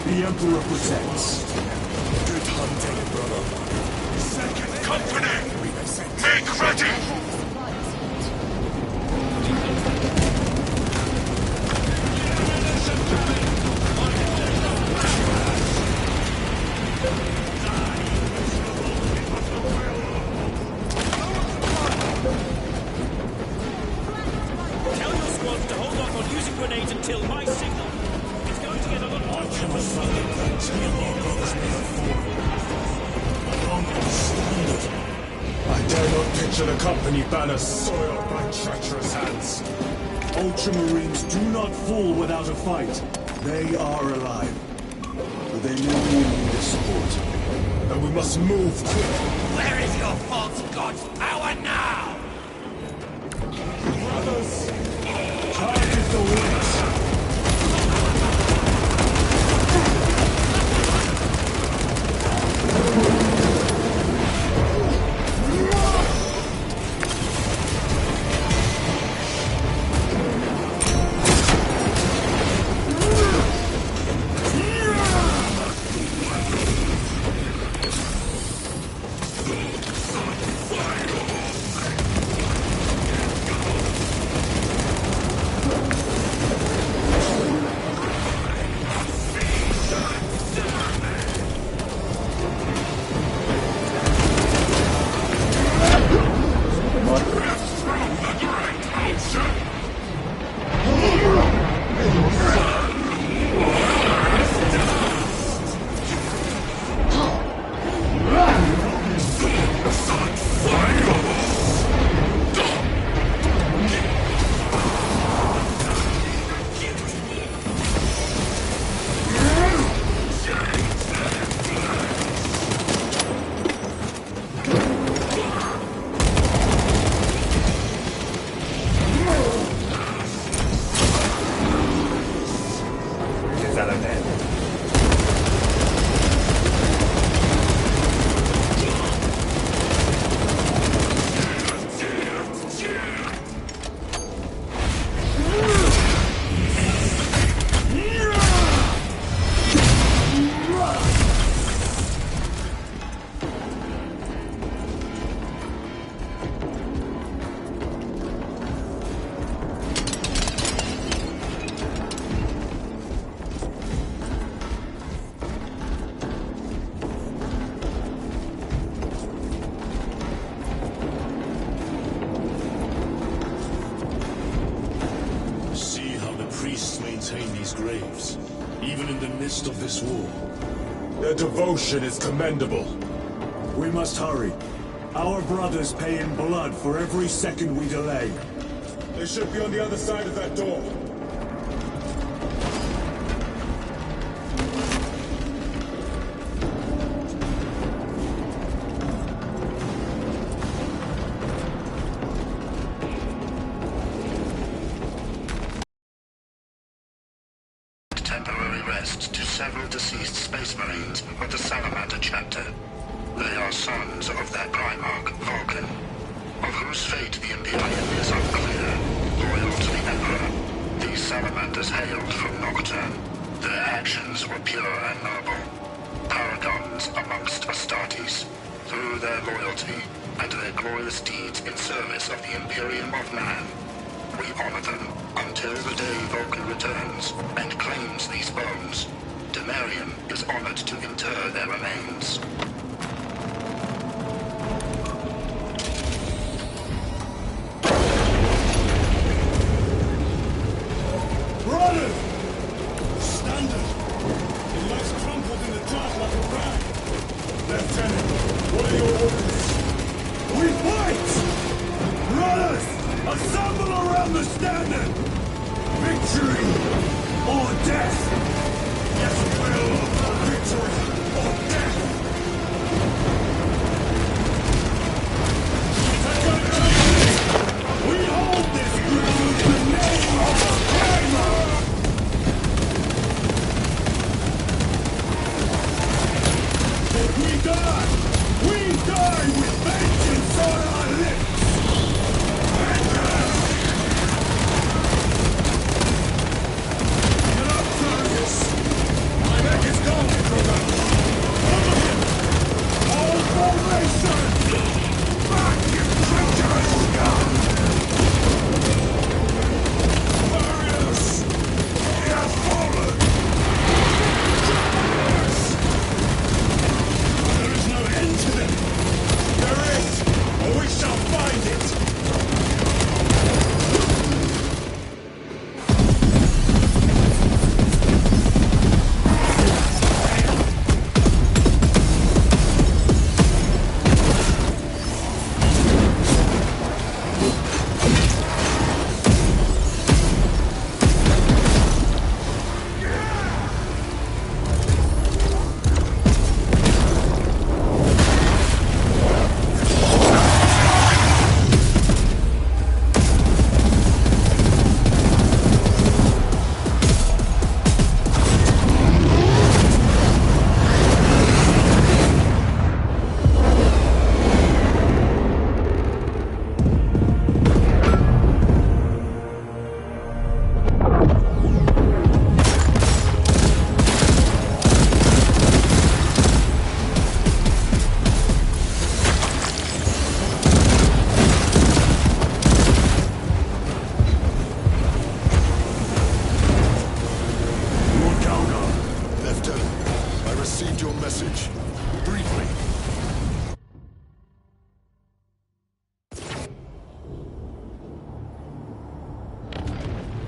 The Emperor protects. Good hunting, brother. Second company! Make ready! Tell your squads to hold off on using grenades until my signal. It's going to get a lot more I dare not picture the company banner soiled by treacherous hands. Ultramarines do not fall without a fight. They are alive. But they may be in need of support. And we must move quickly. Where is your false god's power now? Brothers! Target the wings! graves, even in the midst of this war. Their devotion is commendable. We must hurry. Our brothers pay in blood for every second we delay. They should be on the other side of that door. Temporary rest to several deceased Space Marines of the Salamander chapter. They are sons of their Primarch, Vulcan, of whose fate the Imperium is unclear. Loyal to the Emperor, these Salamanders hailed from Nocturne. Their actions were pure and noble, paragons amongst Astartes. Through their loyalty and their glorious deeds in service of the Imperium of Man, we honor them until the day Vulcan returns and claims these bones. Demarium is honored to inter their remains. Brothers! Standard! It lies crumpled in the dark like a rag. Lieutenant, what are your orders? We fight! Brothers! Assemble around the standard! Victory! Or death! Yes, will! Victory! Or death! We hold this ground in the name of the Primer! If we die with vengeance on our lips! Vengeance! Enough, Travis! My neck is gone, Travis! Over him! All formation! Back, you traitorous scum! Warriors! He has fallen! Travis! There is no end to them! There is, or we shall find it!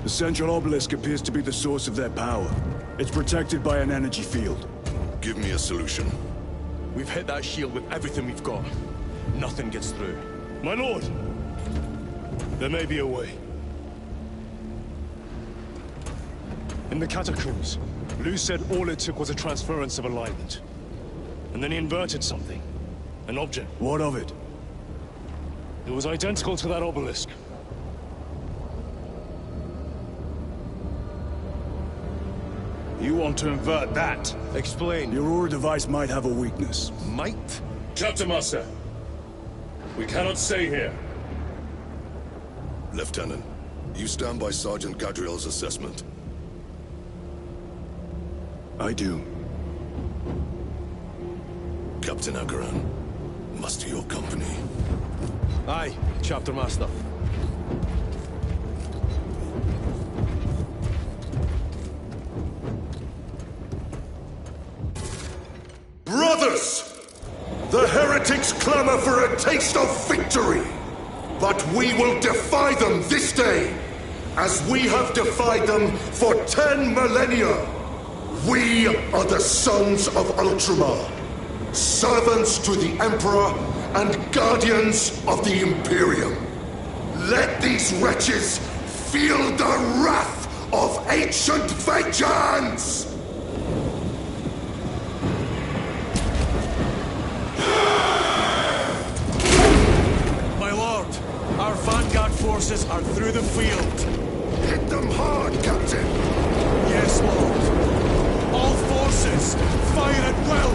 The central obelisk appears to be the source of their power. It's protected by an energy field. Give me a solution. We've hit that shield with everything we've got. Nothing gets through. My lord! There may be a way. In the catacombs, Lou said all it took was a transference of alignment. And then he inverted something. An object. What of it? It was identical to that obelisk. You want to invert that? Explain. Your Aura device might have a weakness. Might? Chapter Master, we cannot stay here. Lieutenant, you stand by Sergeant Gadriel's assessment. I do. Captain Akaran, muster your company. Aye, Chapter Master. Brothers! The heretics clamor for a taste of victory! But we will defy them this day, as we have defied them for 10 millennia! We are the sons of Ultramar, servants to the Emperor and guardians of the Imperium. Let these wretches feel the wrath of ancient vengeance! My lord, our vanguard forces are through the field. Hit them hard, Captain! Yes, lord. All forces, fire at will!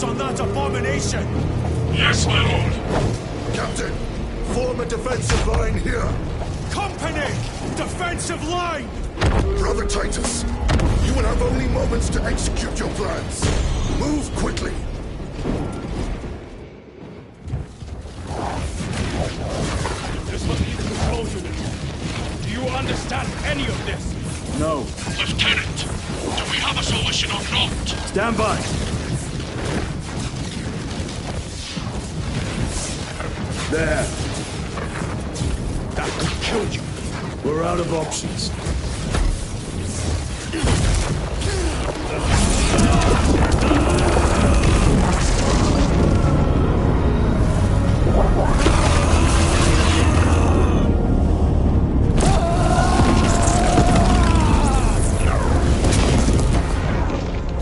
On that abomination! defensive line! Brother Titus, you will have only moments to execute your plans. Move quickly. This must be the control unit. Do you understand any of this? No. Lieutenant, do we have a solution or not? Stand by. There. That could kill you. We're out of options.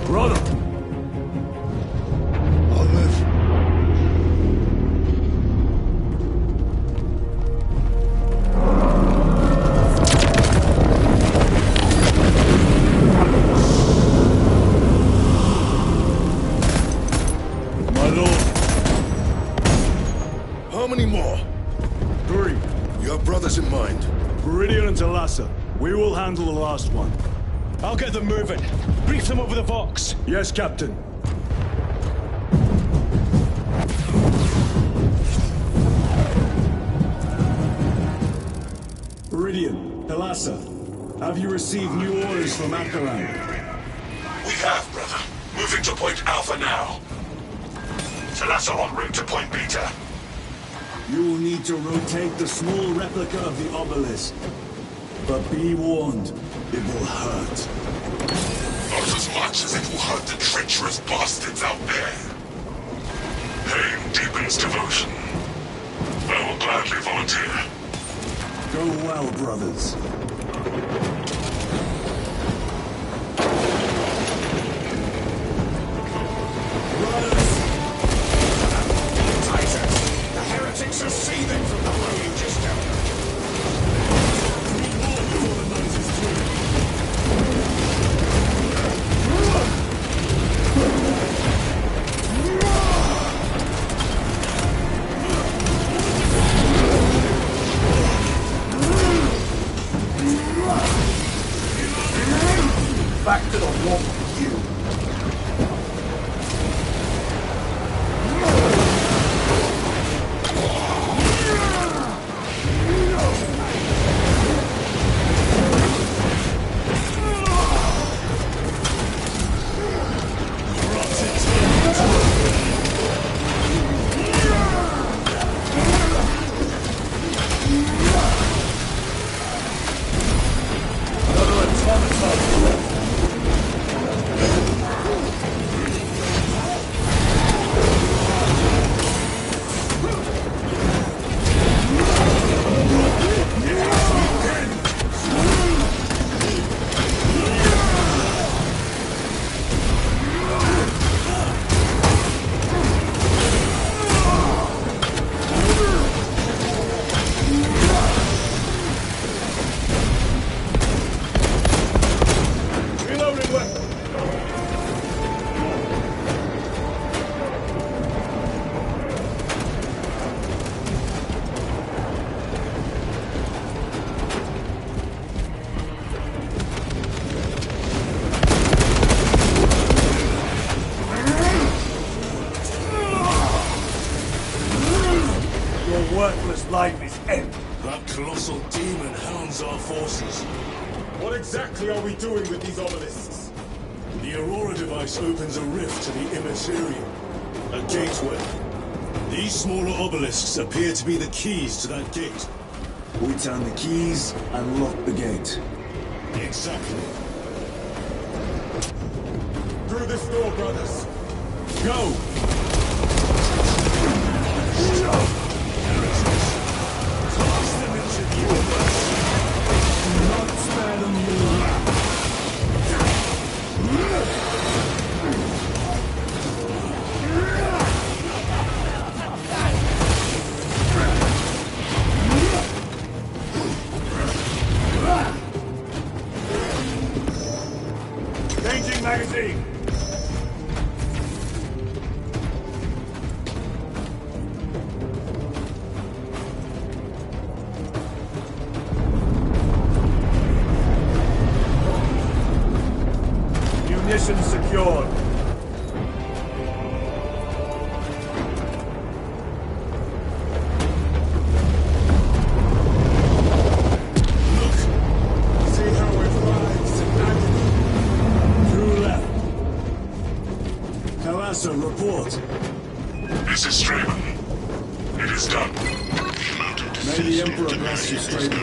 Brother! I'll live. My lord. How many more? 3. You have brothers in mind. Viridian and Talassa. We will handle the last one. I'll get them moving. Brief them over the Vox. Yes, Captain. Viridian, Talassa, have you received new orders from Acheron? We have, brother. Moving to point Alpha now. Talassa en route to point Beta. You will need to rotate the small replica of the obelisk. But be warned, it will hurt. Not as much as it will hurt the treacherous bastards out there. Pain deepens devotion. I will gladly volunteer. Go well, brothers. Titus, the heretics are seething from the blow you just dealt. Back to the wall with you. Another automaton. Reloading weapon. Your worthless life is empty. That colossal demon hounds our forces. What exactly are we doing with these obelisks? The Aurora device opens a rift to the Immaterium, a gateway. These smaller obelisks appear to be the keys to that gate. We turn the keys and lock the gate. Exactly. Through this door, brothers. Go! Toss them into the universe. Not spare them, you. Changing magazine. position secured. See how it rides in agony. Two left. Talassa, report. This is Straven. It is done. May the Emperor bless you, Straven.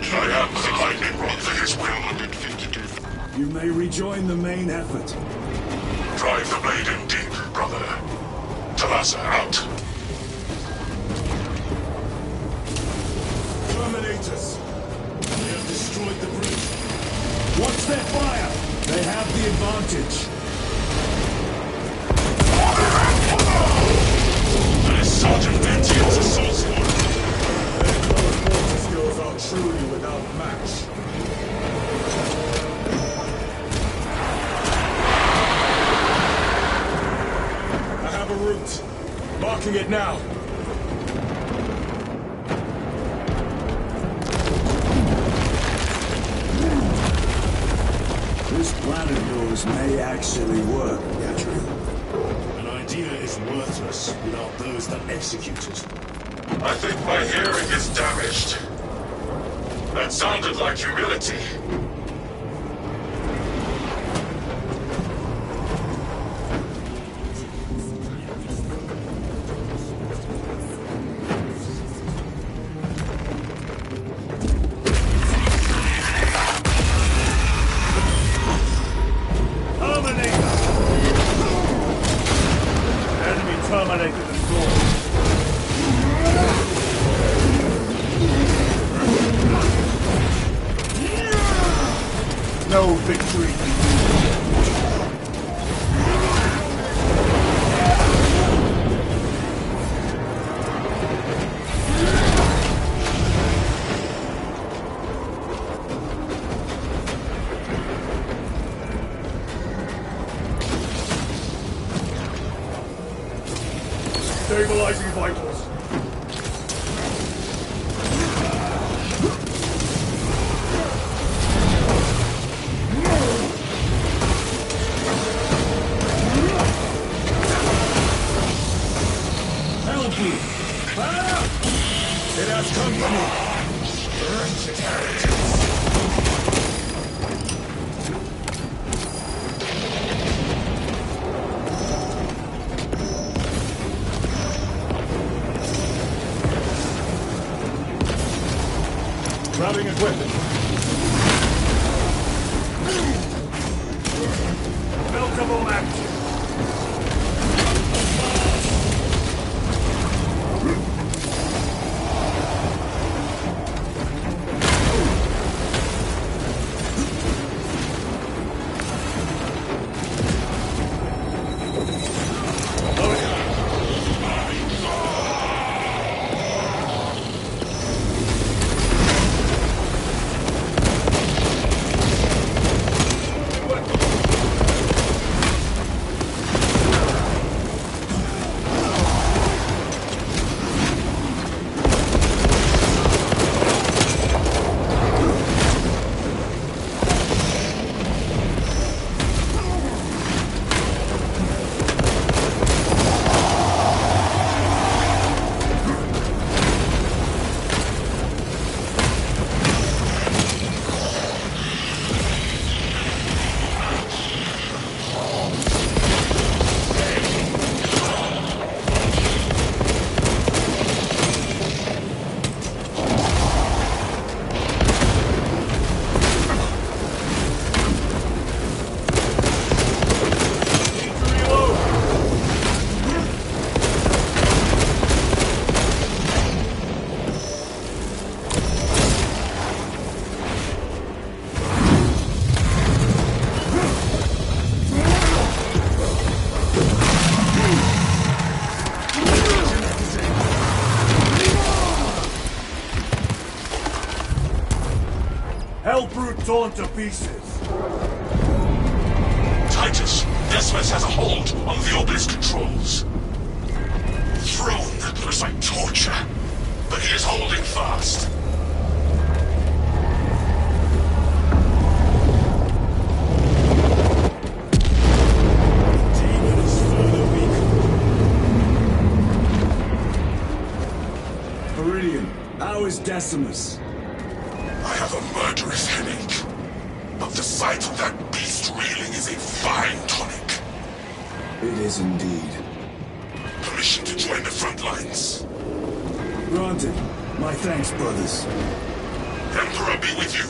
I am the lightning rod for his will. You may rejoin the main effort. Drive the blade in deep, brother. Talassa out. Terminators. They have destroyed the bridge. Watch their fire! They have the advantage. That is Sergeant Ventian's assault squad. Their teleporter skills are truly without match. I have a route. Marking it now. This plan of yours may actually work, Gatru. An idea is worthless without those that execute it. I think my hearing is damaged. That sounded like humility. Terminated the storm. No victory. Stabilizing vitals. Help me! Ah! It has company! Wretched heretics! Grabbing equipment. Multiple action. Hellbrute torn to pieces. Titus, Decimus has a hold on the obelisk controls. Throne looks like torture, but he is holding fast. Maximus. I have a murderous headache. But the sight of that beast reeling is a fine tonic. It is indeed. Permission to join the front lines. Granted. My thanks, brothers. Emperor be with you.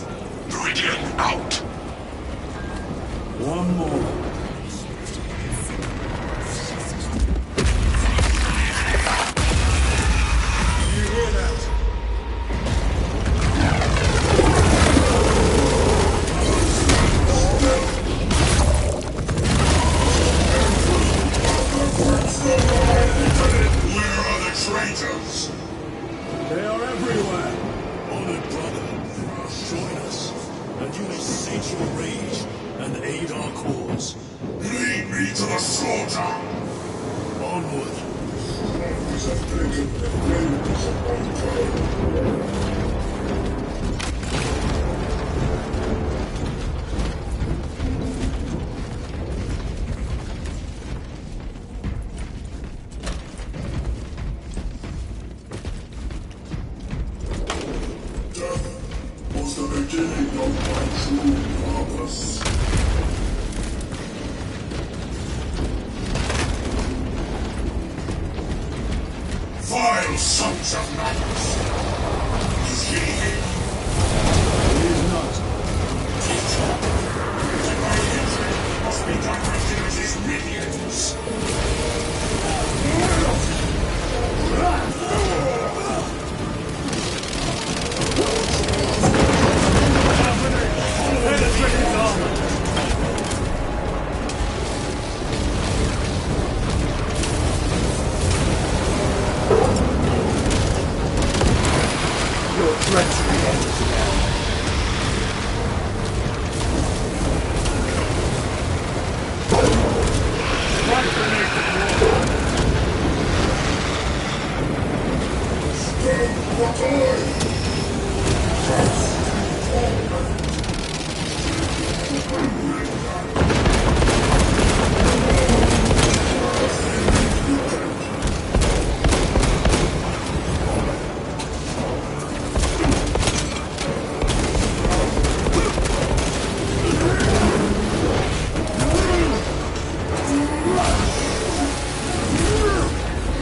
Meridian out. One more. You hear that? Where are the traitors? They are everywhere. Honored brother, join us, and you may sate your rage and aid our cause. Lead me to the slaughter. Onward. Death was the beginning of my true purpose. Vile sons of nuns! Is he here? He is not. My hatred must be directed at his minions! Penetrate his armor. Your treachery ends now.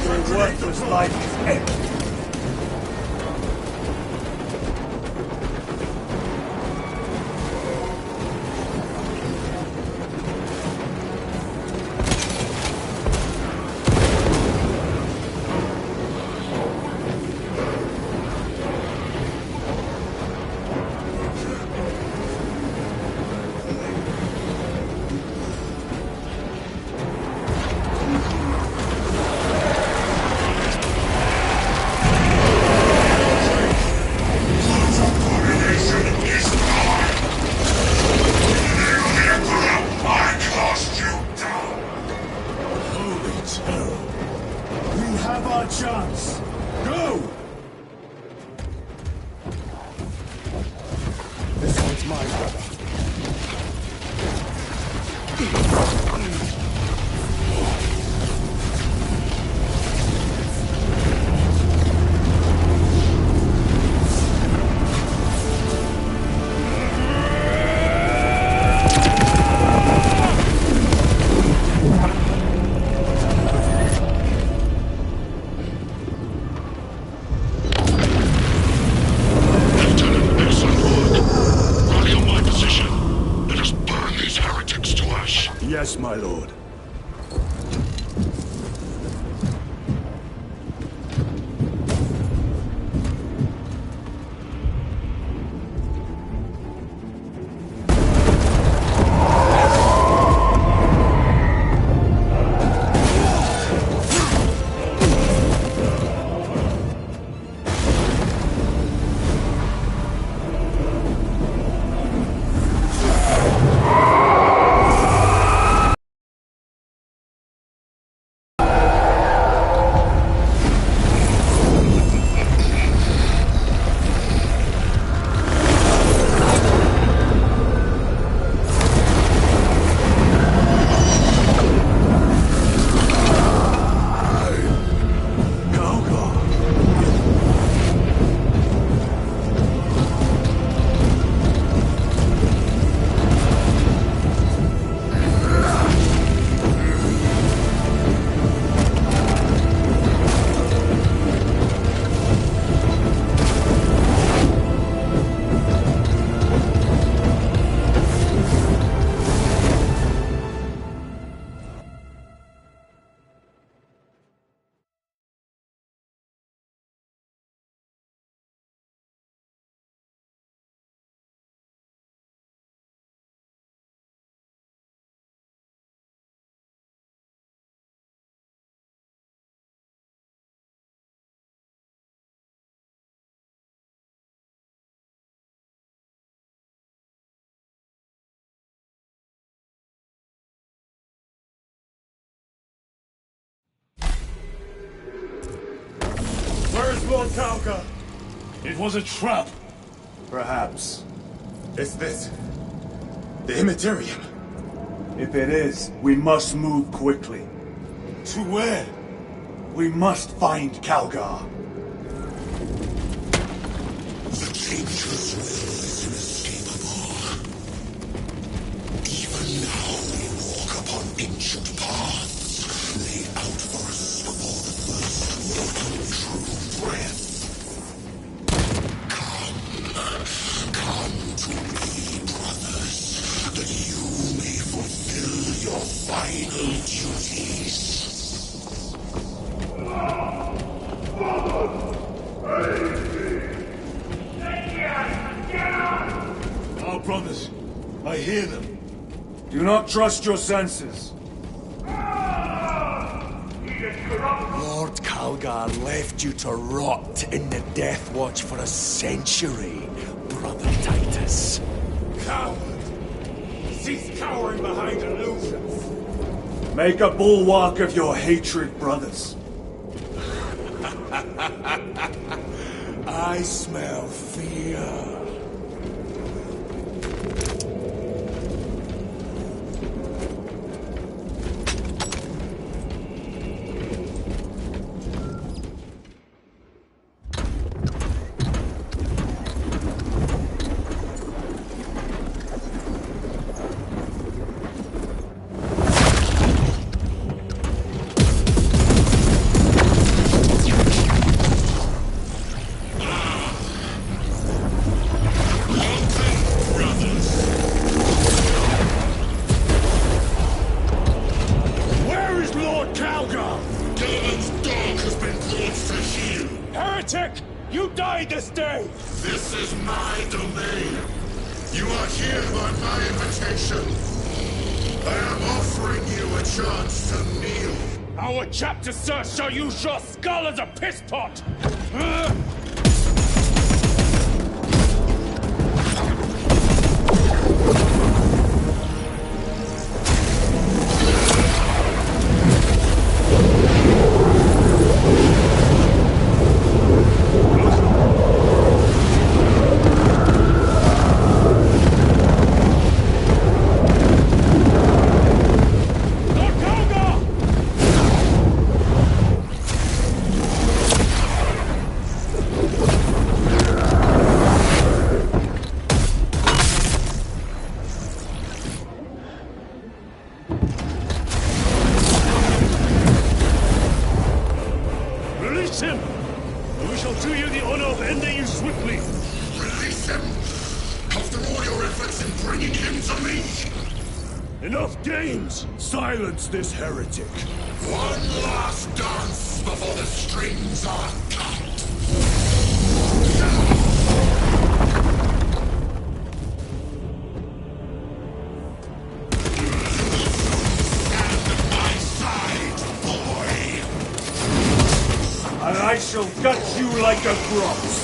Your worthless life is empty. We have our chance. Go! This one's mine, brother. Lieutenant, excellent work. Rally on my position. Let us burn these heretics to ash. Yes, my lord. Lord Calgar. It was a trap. Perhaps. Is this the Immaterium? If it is, we must move quickly. To where? We must find Calgar. The Changer's will is inescapable. Even now we walk upon ancient paths, laid out for us before the first mortal true breath. Come to me, brothers, that you may fulfill your final duties. Our brothers. I hear them. Do not trust your senses. Lord Calgar left you to rot in the Death Watch for a century, Brother Titus. Coward! Cease cowering behind illusions! Make a bulwark of your hatred, brothers. I smell fear. This is my domain. You are here by my invitation. I am offering you a chance to kneel. Our chapter, sir, shall use your skull as a piss pot! Silence this heretic. One last dance before the strings are cut. Stand at my side, boy. And I shall gut you like a grouse.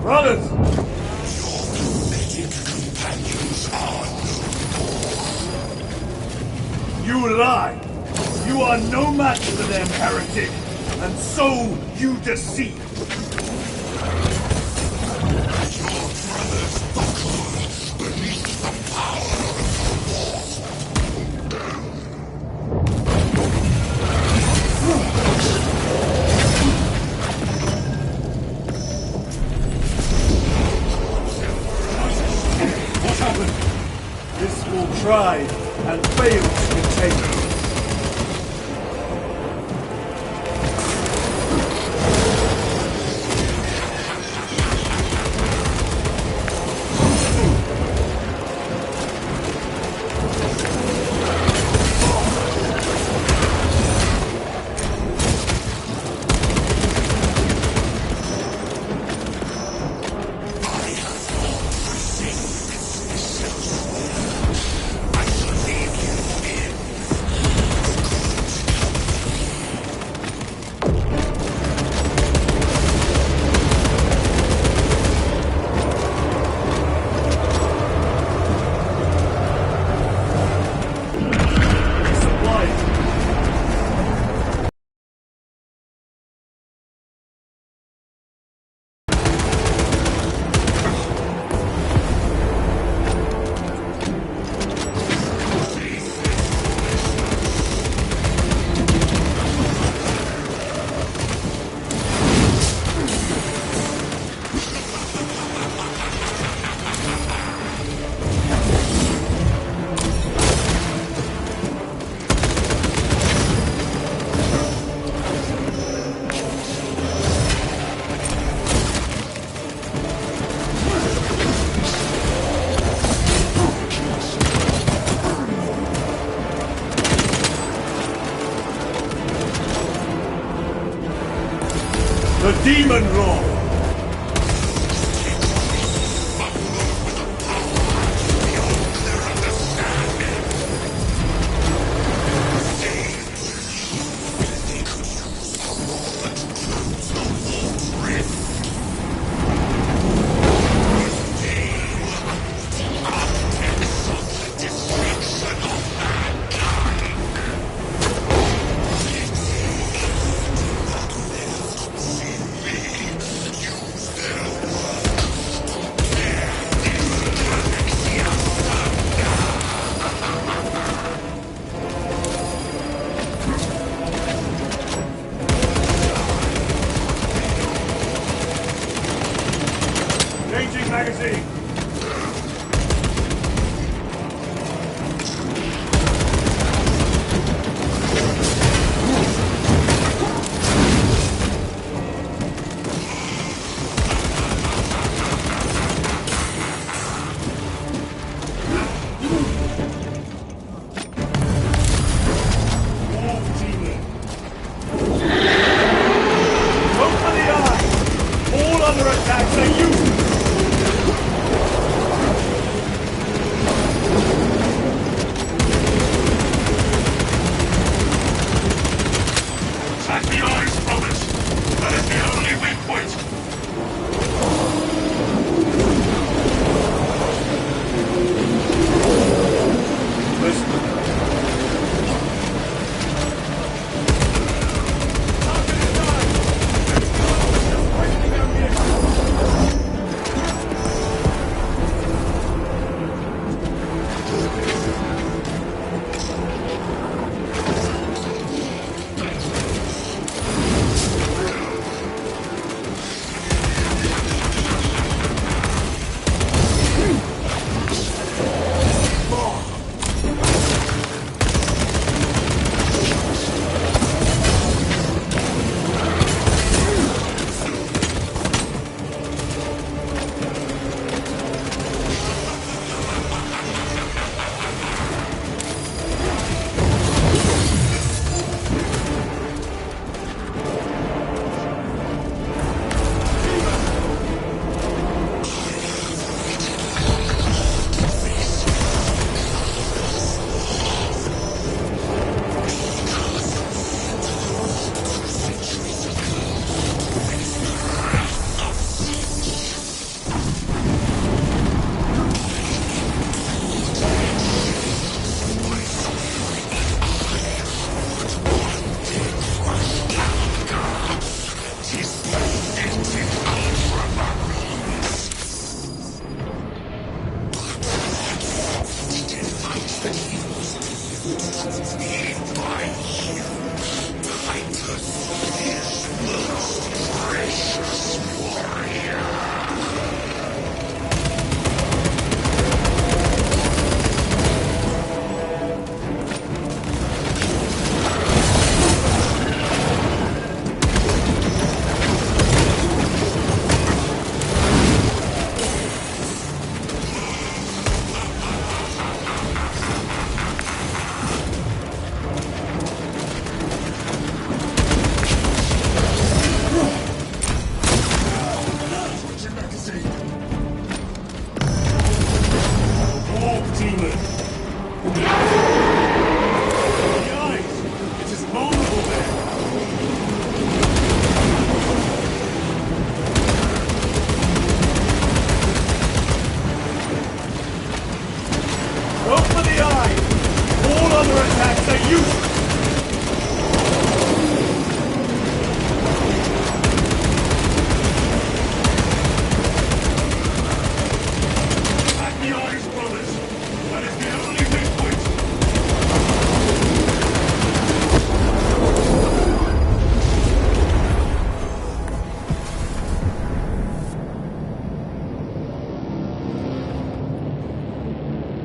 Brothers! Your pathetic companions are no more. You lie! You are no match for them, heretic! And so you deceive! Your brothers buckle beneath the power of the war. What happened? This will try and fail to contain. Demon Law! Changing magazine! Go for the eye! All other attacks are useless! Attack the eyes from it! That is the only weak point!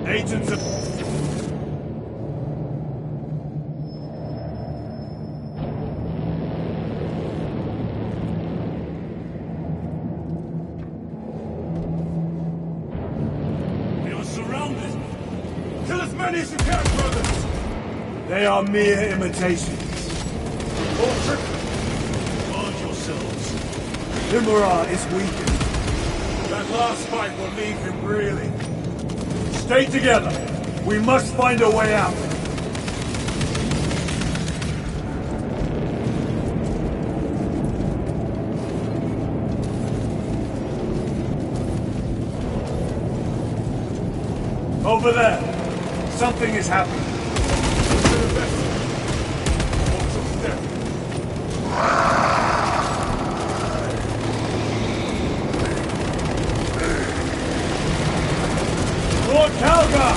Agents of... We are surrounded! Kill as many as you can, brothers! They are mere imitations. All trick! Guard yourselves. Himura is weakened. That last fight will leave him reeling. Stay together. We must find a way out. Over there. Something is happening. Lord Calgar!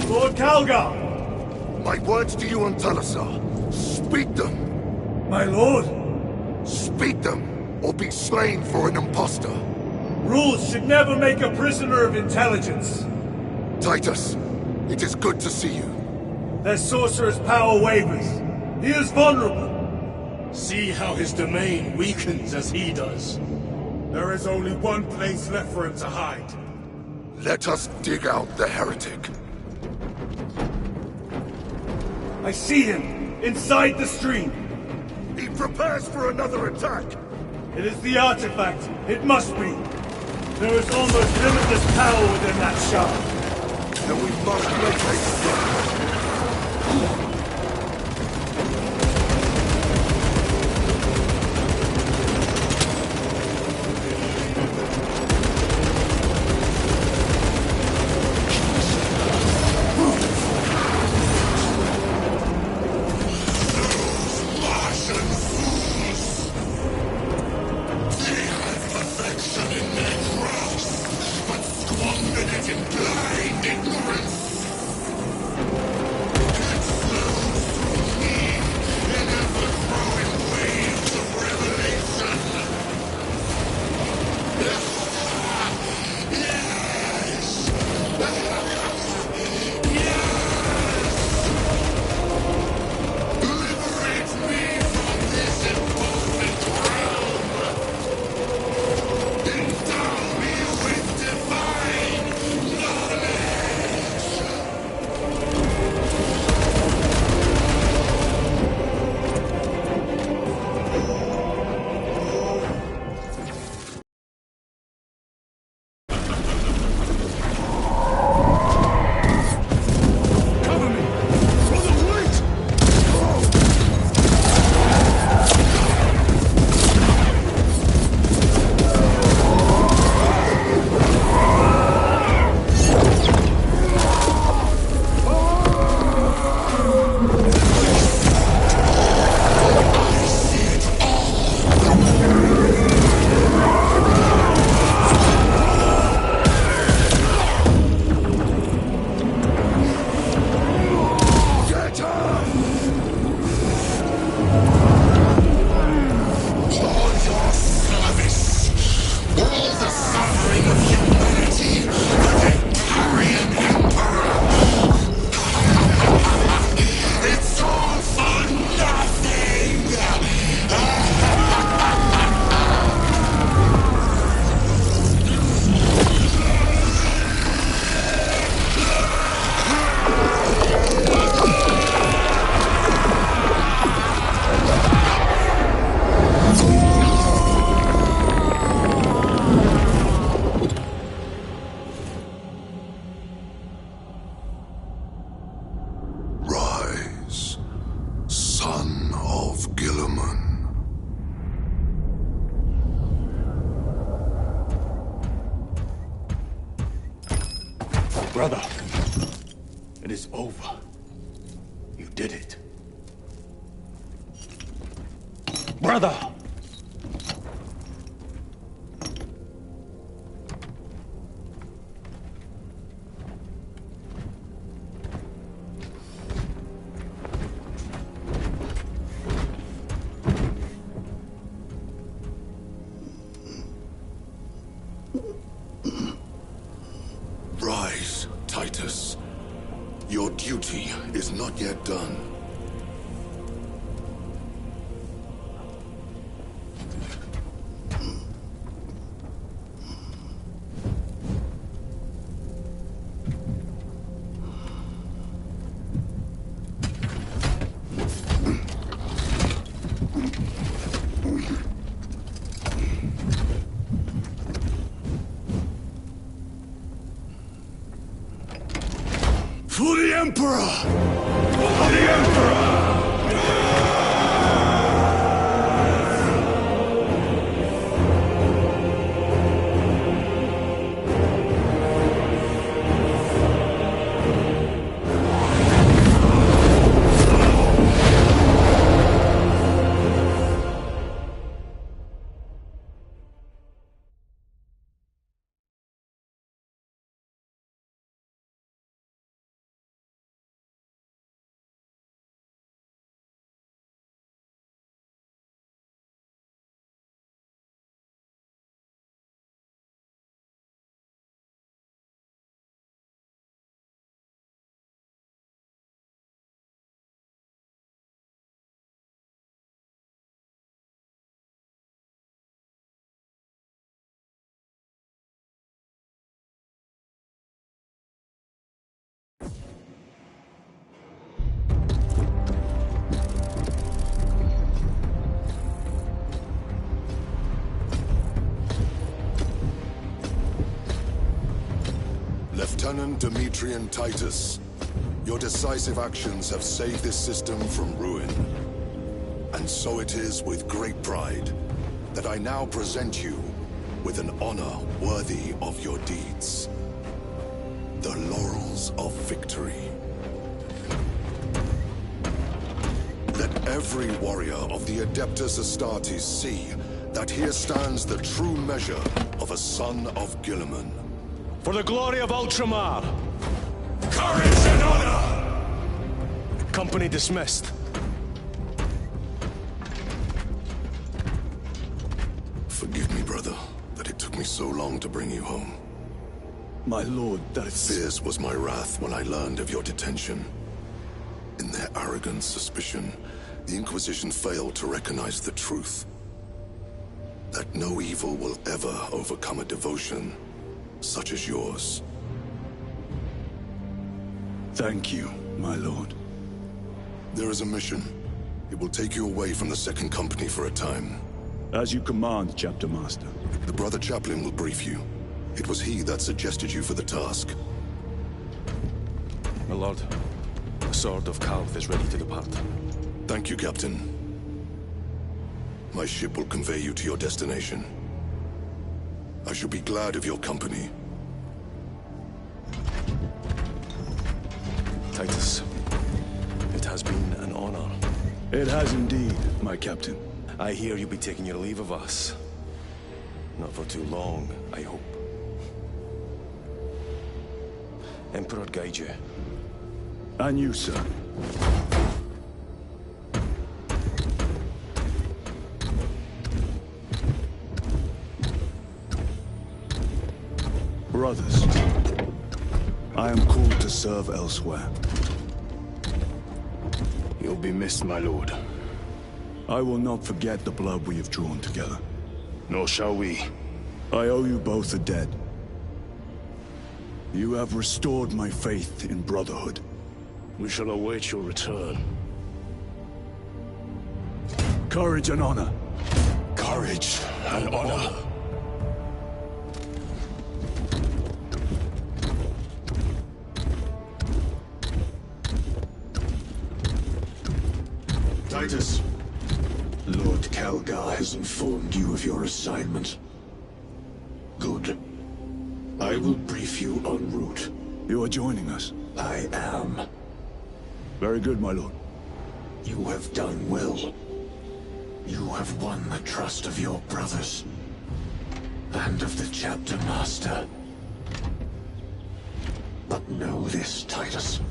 Lord Calgar! My words to you on Talasar. Speak them! My lord! Speak them, or be slain for an impostor! Rules should never make a prisoner of intelligence! Titus, it is good to see you. Their sorcerer's power wavers. He is vulnerable. See how his domain weakens as he does. There is only one place left for him to hide. Let us dig out the heretic. I see him, inside the stream. He prepares for another attack. It is the artifact. It must be. There is almost limitless power within that shard. Then we must locate the Brother, it is over. You did it. Brother! Rise, Titus. Your duty is not yet done. Emperor! For the Emperor! Lieutenant Demetrian Titus, your decisive actions have saved this system from ruin. And so it is with great pride that I now present you with an honor worthy of your deeds. The Laurels of Victory. Let every warrior of the Adeptus Astartes see that here stands the true measure of a son of Guilliman. For the glory of Ultramar! Courage and honor! Company dismissed. Forgive me, brother, that it took me so long to bring you home. My lord, that is... Fierce was my wrath when I learned of your detention. In their arrogant suspicion, the Inquisition failed to recognize the truth. That no evil will ever overcome a devotion such as yours. Thank you, my lord. There is a mission. It will take you away from the Second Company for a time. As you command, Chapter Master. The Brother Chaplain will brief you. It was he that suggested you for the task. My lord, the Sword of Calth is ready to depart. Thank you, Captain. My ship will convey you to your destination. I shall be glad of your company. Titus, it has been an honor. It has indeed, my captain. I hear you'll be taking your leave of us. Not for too long, I hope. Emperor guide you. And you, sir. Brothers, I am called to serve elsewhere. You'll be missed, my lord. I will not forget the blood we have drawn together. Nor shall we. I owe you both a debt. You have restored my faith in brotherhood. We shall await your return. Courage and honor. Courage and honor. Titus, Lord Calgar has informed you of your assignment. Good. I will brief you en route. You are joining us? I am. Very good, my lord. You have done well. You have won the trust of your brothers. And of the Chapter Master. But know this, Titus.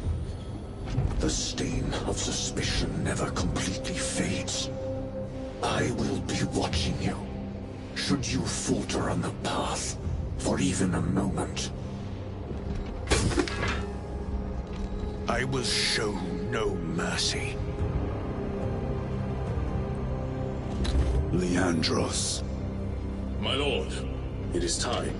The stain of suspicion never completely fades. I will be watching you. Should you falter on the path, for even a moment. I will show no mercy. Leandros. My lord, it is time.